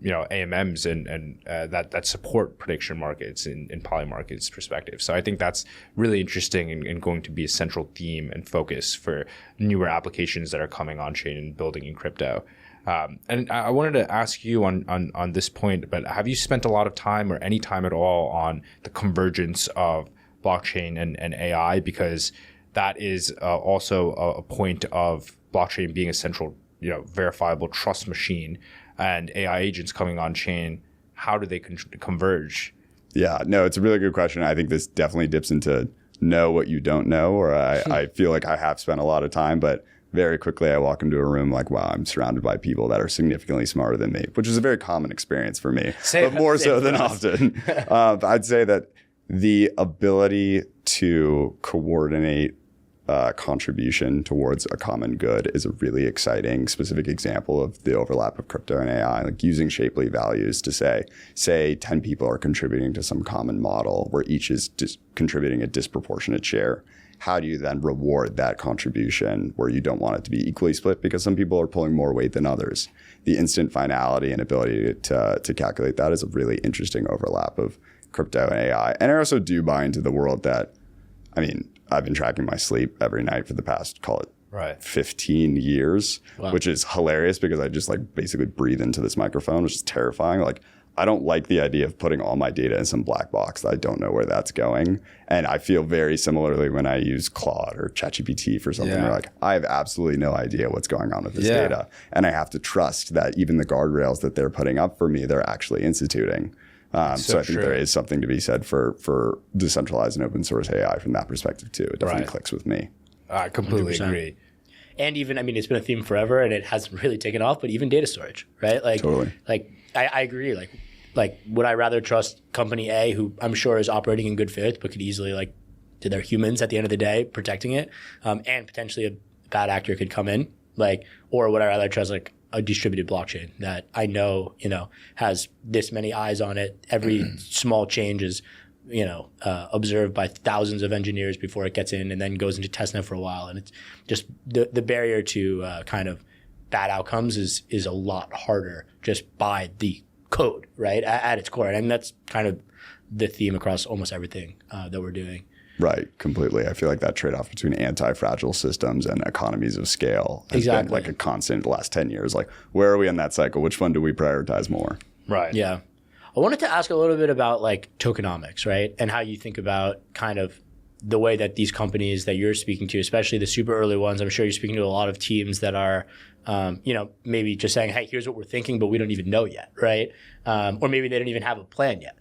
AMMs and that support prediction markets in Polymarket's perspective. So I think that's really interesting and going to be a central theme and focus for newer applications that are coming on chain and building in crypto. And I wanted to ask you on this point, but have you spent a lot of time or any time at all on the convergence of blockchain and AI? Because that is also a point of blockchain being a central, verifiable trust machine, and AI agents coming on chain. How do they converge? Yeah, no, it's a really good question. I think this definitely dips into know what you don't know, or I feel like I have spent a lot of time, but very quickly I walk into a room like, wow, I'm surrounded by people that are significantly smarter than me, which is a very common experience for me, but more so than often. I'd say that the ability to coordinate contribution towards a common good is a really exciting specific example of the overlap of crypto and AI, like using Shapely values to say 10 people are contributing to some common model where each is contributing a disproportionate share. How do you then reward that contribution where you don't want it to be equally split because some people are pulling more weight than others? The instant finality and ability to calculate that is a really interesting overlap of crypto and AI. And I also do buy into the world that, I've been tracking my sleep every night for the past, call it 15 years, which is hilarious because I just basically breathe into this microphone, which is terrifying. I don't like the idea of putting all my data in some black box that I don't know where that's going. And I feel very similarly when I use Claude or ChatGPT for something where I have absolutely no idea what's going on with this data. And I have to trust that even the guardrails that they're putting up for me, they're actually instituting. So I think there is something to be said for decentralized and open source AI from that perspective too. It definitely clicks with me. I completely 100%. agree. And even, it's been a theme forever and it hasn't really taken off, but even data storage, right? Totally. I agree. Would I rather trust company A, who I'm sure is operating in good faith, but could easily, they're humans at the end of the day protecting it, and potentially a bad actor could come in, or would I rather trust a distributed blockchain that I know, has this many eyes on it. Every small change is, observed by thousands of engineers before it gets in and then goes into testnet for a while. And it's just the barrier to kind of bad outcomes is a lot harder just by the code, right? At its core. And that's kind of the theme across almost everything that we're doing. Right, completely. I feel like that trade-off between anti-fragile systems and economies of scale has been a constant the last 10 years. Where are we in that cycle? Which one do we prioritize more? Right. Yeah. I wanted to ask a little bit about tokenomics, right? And how you think about kind of the way that these companies that you're speaking to, especially the super early ones, I'm sure you're speaking to a lot of teams that are, maybe just saying, hey, here's what we're thinking, but we don't even know yet, right? Or maybe they don't even have a plan yet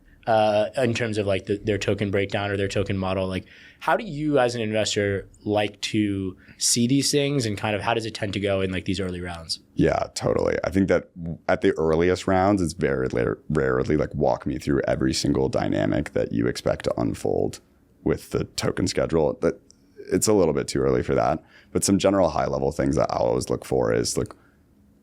in terms of like their token breakdown or their token model. Like, how do you as an investor like to see these things, and kind of how does it tend to go in like these early rounds? Yeah, totally. I think that at the earliest rounds, it's very rarely like walk me through every single dynamic that you expect to unfold with the token schedule. That it's a little bit too early for that. But some general high level things that I'll always look for is like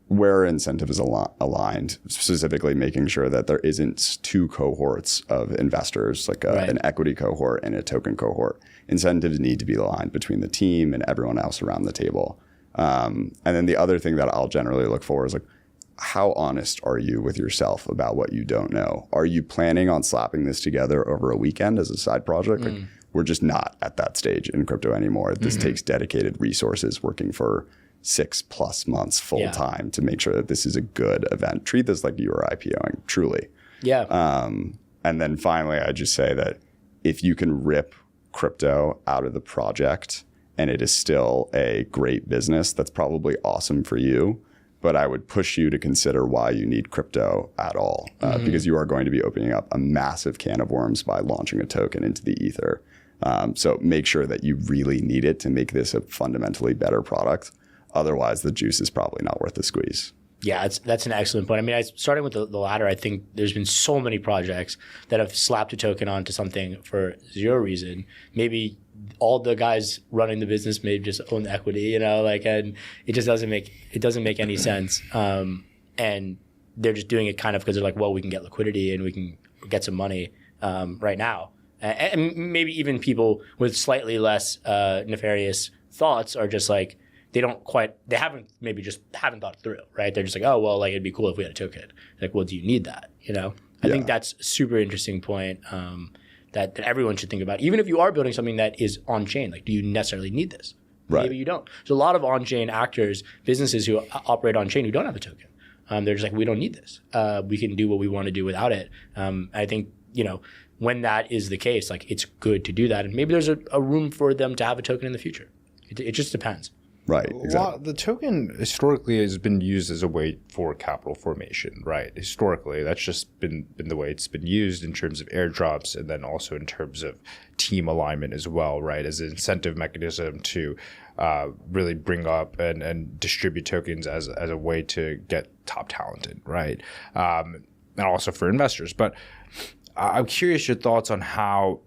where incentive is aligned, specifically making sure that there isn't two cohorts of investors, like an equity cohort and a token cohort. Incentives need to be aligned between the team and everyone else around the table. And then the other thing that I'll generally look for is like, how honest are you with yourself about what you don't know? Are you planning on slapping this together over a weekend as a side project? Like, we're just not at that stage in crypto anymore. This takes dedicated resources working for 6+ months full time to make sure that this is a good event. Treat this like you are IPOing, truly. Yeah. And then finally, I just say that if you can rip crypto out of the project and it is still a great business, that's probably awesome for you. But I would push you to consider why you need crypto at all, because you are going to be opening up a massive can of worms by launching a token into the ether. So make sure that you really need it to make this a fundamentally better product. Otherwise, the juice is probably not worth the squeeze. Yeah, that's an excellent point. I mean, starting with the latter, I think there's been so many projects that have slapped a token onto something for zero reason. Maybe all the guys running the business maybe just own the equity, and it just doesn't make any sense. And they're just doing it kind of because they're like, well, we can get liquidity and we can get some money right now. And maybe even people with slightly less nefarious thoughts are just like, they haven't thought it through, right? They're just like, oh, well, like it'd be cool if we had a token. Like, well, do you need that? I think that's a super interesting point that everyone should think about. Even if you are building something that is on chain, like, do you necessarily need this? Right. Maybe you don't. There's a lot of on-chain actors, businesses who operate on chain who don't have a token. They're just like, we don't need this. We can do what we want to do without it. I think, when that is the case, like, it's good to do that. And maybe there's a room for them to have a token in the future. It just depends. Right, exactly. The token historically has been used as a way for capital formation, right? Historically, that's just been the way it's been used in terms of airdrops, and then also in terms of team alignment as well, right? As an incentive mechanism to really bring up and distribute tokens as a way to get top talented, right? And also for investors. But I'm curious your thoughts on how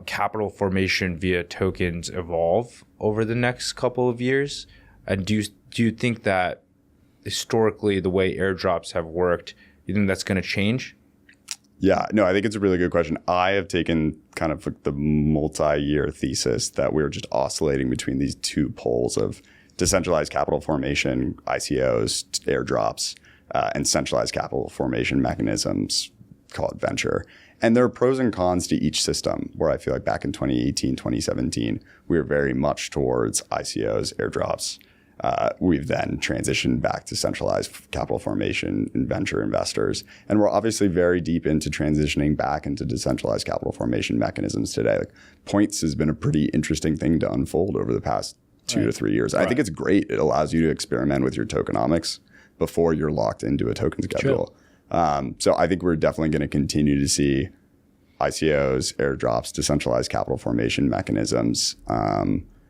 capital formation via tokens evolve over the next couple of years. And do you think that historically the way airdrops have worked, you think that's going to change? Yeah, no, I think it's a really good question. I have taken kind of like the multi-year thesis that we're just oscillating between these two poles of decentralized capital formation, ICOs, airdrops, and centralized capital formation mechanisms, call it venture. And there are pros and cons to each system, where I feel like back in 2018, 2017, we were very much towards ICOs, airdrops. We've then transitioned back to centralized capital formation and venture investors. And we're obviously very deep into transitioning back into decentralized capital formation mechanisms today. Like, Points has been a pretty interesting thing to unfold over the past 2 to 3 years. I think it's great. It allows you to experiment with your tokenomics before you're locked into a token schedule. So I think we're definitely going to continue to see ICOs, airdrops, decentralized capital formation mechanisms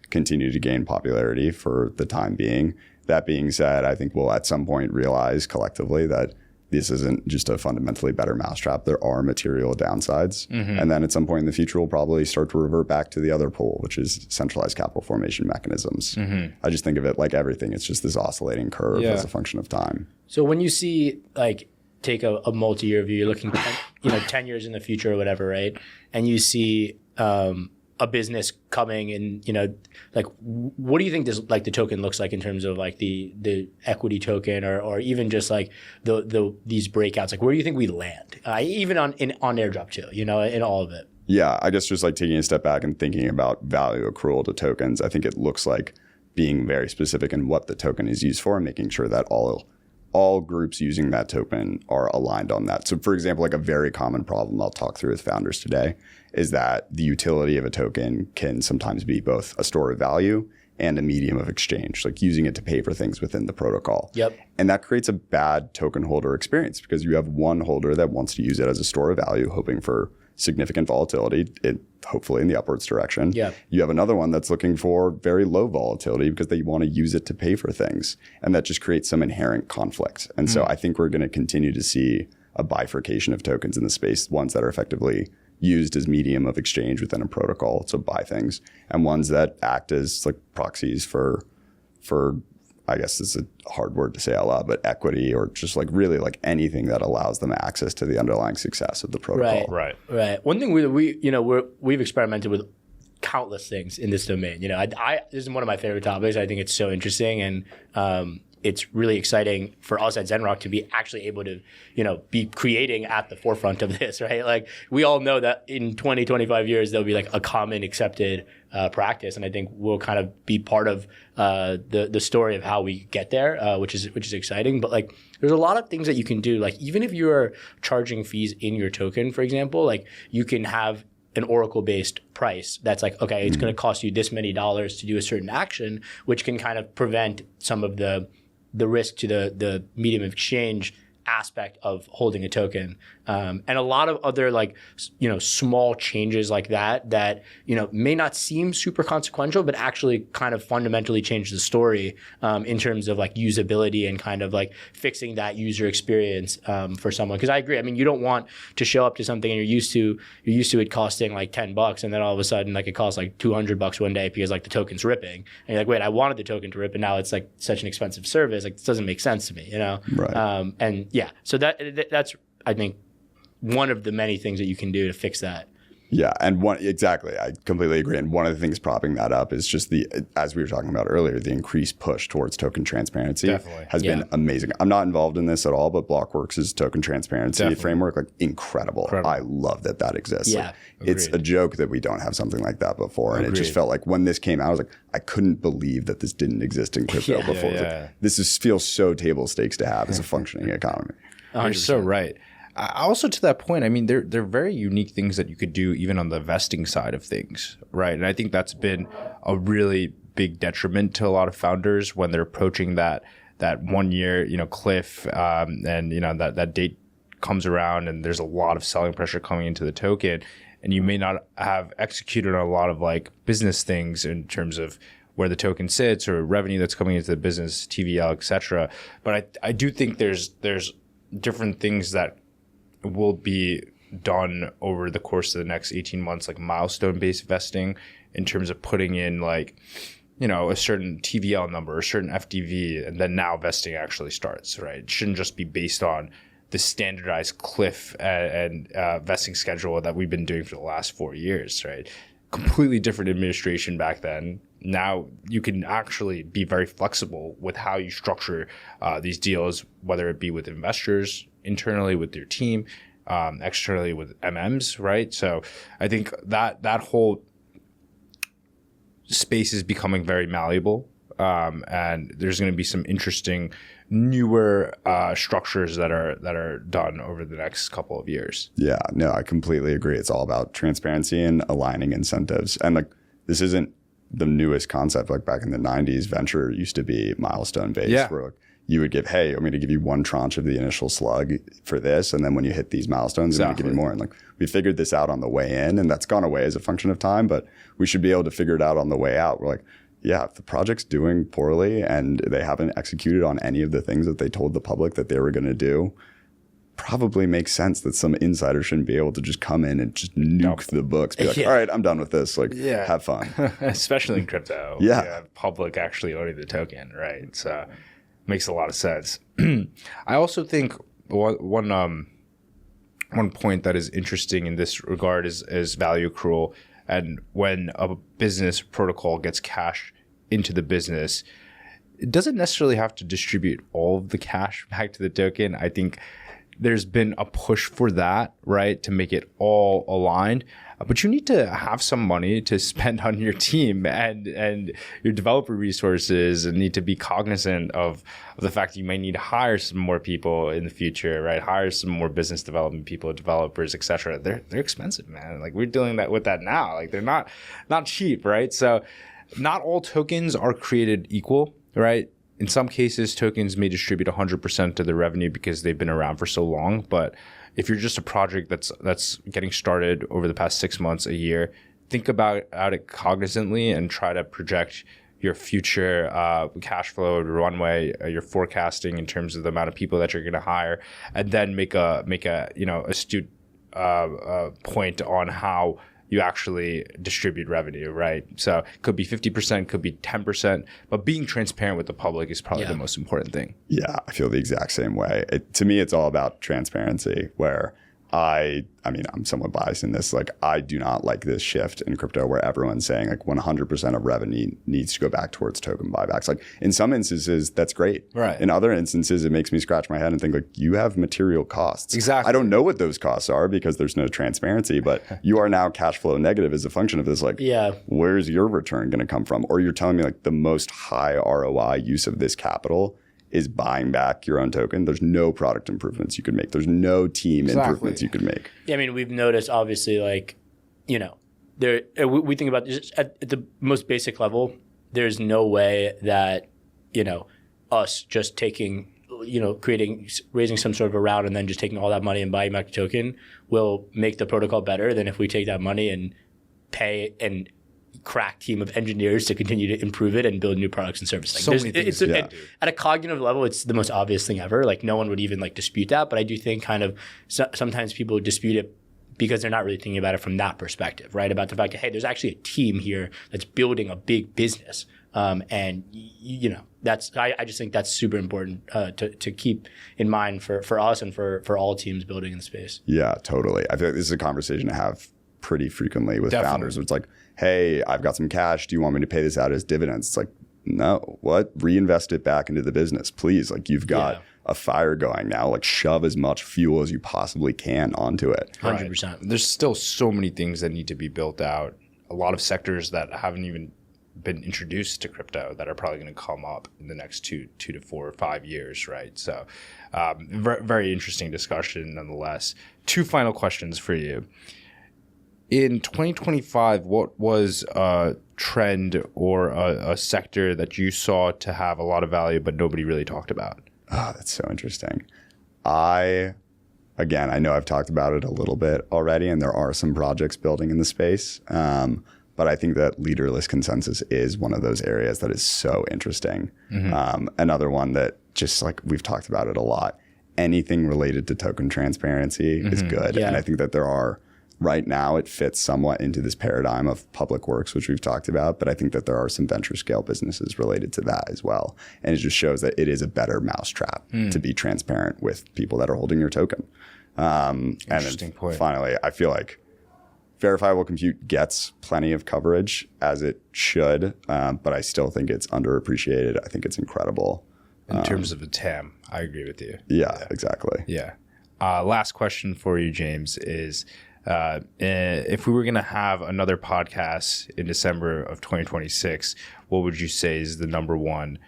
continue to gain popularity for the time being. That being said, I think we'll at some point realize collectively that this isn't just a fundamentally better mousetrap. There are material downsides. And then at some point in the future, we'll probably start to revert back to the other pole, which is centralized capital formation mechanisms. I just think of it like everything. It's just this oscillating curve as a function of time. So when you see, like, take a multi-year view, you're looking 10 years in the future or whatever, right? And you see a business coming and, like, what do you think this, like, the token looks like in terms of like the equity token or even just like these breakouts? Like, where do you think we land? Even on airdrop too, in all of it. Yeah, I guess just like taking a step back and thinking about value accrual to tokens, I think it looks like being very specific in what the token is used for and making sure that all all groups using that token are aligned on that. So for example, like a very common problem I'll talk through with founders today is that the utility of a token can sometimes be both a store of value and a medium of exchange, like using it to pay for things within the protocol. Yep. And that creates a bad token holder experience because you have one holder that wants to use it as a store of value, hoping for significant volatility, hopefully in the upwards direction. Yeah. You have another one that's looking for very low volatility because they want to use it to pay for things. And that just creates some inherent conflict. And so I think we're going to continue to see a bifurcation of tokens in the space, ones that are effectively used as medium of exchange within a protocol to buy things, and ones that act as like proxies for I guess it's a hard word to say out loud, but equity, or just like really like anything that allows them access to the underlying success of the protocol. Right. One thing we've experimented with countless things in this domain. This is one of my favorite topics. I think it's so interesting, and it's really exciting for us at zrTalk to be actually able to, be creating at the forefront of this, right? Like we all know that in 20, 25 years, there'll be like a common accepted practice. And I think we'll kind of be part of the story of how we get there, which is exciting. But like there's a lot of things that you can do. Like even if you are charging fees in your token, for example, like you can have an Oracle-based price that's like, okay, it's going to cost you this many dollars to do a certain action, which can kind of prevent some of the risk to the medium of exchange aspect of holding a token. And a lot of other small changes like that may not seem super consequential, but actually kind of fundamentally change the story in terms of like usability and kind of like fixing that user experience for someone. Because I agree. I mean, you don't want to show up to something and you're used to it costing like $10, and then all of a sudden like it costs like $200 one day because like the token's ripping. And you're like, wait, I wanted the token to rip, and now it's like such an expensive service. Like this doesn't make sense to me, Right. And yeah, so that's I think one of the many things that you can do to fix that. Yeah, and exactly, I completely agree. And one of the things propping that up is just as we were talking about earlier, the increased push towards token transparency has been amazing. I'm not involved in this at all, but Blockworks' token transparency framework, like incredible. I love that exists. Yeah, like, it's a joke that we don't have something like that before. And it just felt like when this came out, I was like, I couldn't believe that this didn't exist in crypto before. Like, this feels so table stakes to have as a functioning economy. 100%. You're so right. Also, to that point, I mean, they're very unique things that you could do even on the vesting side of things, right? And I think that's been a really big detriment to a lot of founders when they're approaching that 1 year, cliff, and that date comes around and there's a lot of selling pressure coming into the token, and you may not have executed on a lot of like business things in terms of where the token sits or revenue that's coming into the business, TVL, et cetera. But I do think there's different things that will be done over the course of the next 18 months, like milestone-based vesting in terms of putting in like, a certain TVL number, a certain FDV, and then now vesting actually starts, right? It shouldn't just be based on the standardized cliff and vesting schedule that we've been doing for the last 4 years, right? Completely different administration back then. Now you can actually be very flexible with how you structure these deals, whether it be with investors, internally with your team, externally with MMs, right? So I think that whole space is becoming very malleable, and there's going to be some interesting newer structures that are done over the next couple of years. Yeah, no, I completely agree. It's all about transparency and aligning incentives. And like this isn't the newest concept. Like back in the 90s, venture used to be milestone based, where like, you would give, hey, I'm going to give you one tranche of the initial slug for this, and then when you hit these milestones, I'm going to give you more. And like we figured this out on the way in, and that's gone away as a function of time, but we should be able to figure it out on the way out. We're like, yeah, if the project's doing poorly and they haven't executed on any of the things that they told the public that they were going to do, probably makes sense that some insider shouldn't be able to just come in and just nuke the books. Be like, all right, I'm done with this. Like, have fun. Especially in crypto. Public actually owning the token, right? So makes a lot of sense. I also think one point that is interesting in this regard is value accrual. And when a business protocol gets cash into the business, it doesn't necessarily have to distribute all of the cash back to the token. I think there's been a push for that, right, to make it all aligned. But you need to have some money to spend on your team and your developer resources, and need to be cognizant of the fact that you may need to hire some more people in the future, right? Hire some more business development people, developers, etc. They're expensive, man. Like, we're dealing with that now. Like, they're not cheap, right? So not all tokens are created equal, right? In some cases, tokens may distribute 100% of the revenue because they've been around for so long. But if you're just a project that's getting started over the past 6 months, a year, think about it cognizantly and try to project your future cash flow, runway, your forecasting in terms of the amount of people that you're going to hire, and then make a astute point on how you actually distribute revenue, right? So it could be 50%, could be 10%, but being transparent with the public is probably the most important thing. Yeah, I feel the exact same way. To me, it's all about transparency, where I mean, I'm somewhat biased in this. Like, I do not like this shift in crypto where everyone's saying like 100% of revenue needs to go back towards token buybacks. Like, in some instances, that's great. Right. In other instances, it makes me scratch my head and think like, you have material costs. Exactly. I don't know what those costs are because there's no transparency, but you are now cash flow negative as a function of this. Like, where's your return going to come from? Or you're telling me like the most high ROI use of this capital is buying back your own token. There's no product improvements you could make. There's no team improvements you could make. Yeah, I mean, we've noticed obviously, like, we think about this at the most basic level. There's no way that us just taking, raising some sort of a round and then just taking all that money and buying back the token will make the protocol better than if we take that money and pay and crack team of engineers to continue to improve it and build new products and services. So many things at a cognitive level, it's the most obvious thing ever. Like, no one would even like dispute that. But I do think kind of sometimes people dispute it because they're not really thinking about it from that perspective, right? About the fact that, hey, there's actually a team here that's building a big business. And I just think that's super important to keep in mind for us and for all teams building in the space. Yeah, totally. I feel like this is a conversation to have pretty frequently with founders. It's like, hey, I've got some cash. Do you want me to pay this out as dividends? It's like, no, what? Reinvest it back into the business, please. Like, you've got a fire going now. Like, shove as much fuel as you possibly can onto it. 100%. There's still so many things that need to be built out. A lot of sectors that haven't even been introduced to crypto that are probably going to come up in the next two to 4 or 5 years, right? So very interesting discussion nonetheless. 2 final questions for you. In 2025, what was a trend or a sector that you saw to have a lot of value but nobody really talked about? Oh, that's so interesting. I know I've talked about it a little bit already, and there are some projects building in the space. But I think that leaderless consensus is one of those areas that is so interesting. Mm-hmm. Another one that, just like we've talked about it a lot, anything related to token transparency is good. Yeah. And I think that there are, right now, it fits somewhat into this paradigm of public works, which we've talked about. But I think that there are some venture scale businesses related to that as well. And it just shows that it is a better mousetrap to be transparent with people that are holding your token. Interesting point. Finally, I feel like verifiable compute gets plenty of coverage, as it should, but I still think it's underappreciated. I think it's incredible. In terms of a TAM, I agree with you. Yeah, exactly. Yeah. Last question for you, James, is if we were going to have another podcast in December of 2026, what would you say is the number one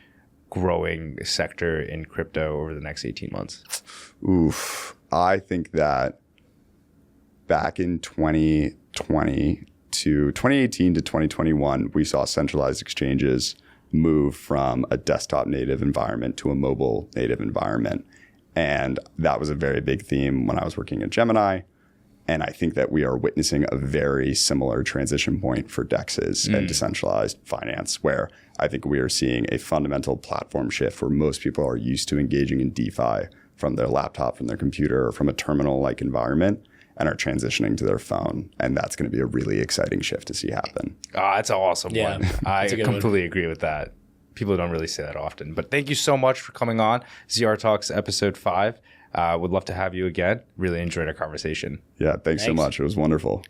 growing sector in crypto over the next 18 months? Oof. I think that back in 2018 to 2021, we saw centralized exchanges move from a desktop native environment to a mobile native environment. And that was a very big theme when I was working at Gemini. And I think that we are witnessing a very similar transition point for DEXs and decentralized finance, where I think we are seeing a fundamental platform shift where most people are used to engaging in DeFi from their laptop, from their computer, or from a terminal-like environment, and are transitioning to their phone. And that's going to be a really exciting shift to see happen. That's an awesome one. I completely agree with that. People don't really say that often. But thank you so much for coming on zrTalks episode 5. Would love to have you again. Really enjoyed our conversation. Yeah, thanks so much. It was wonderful.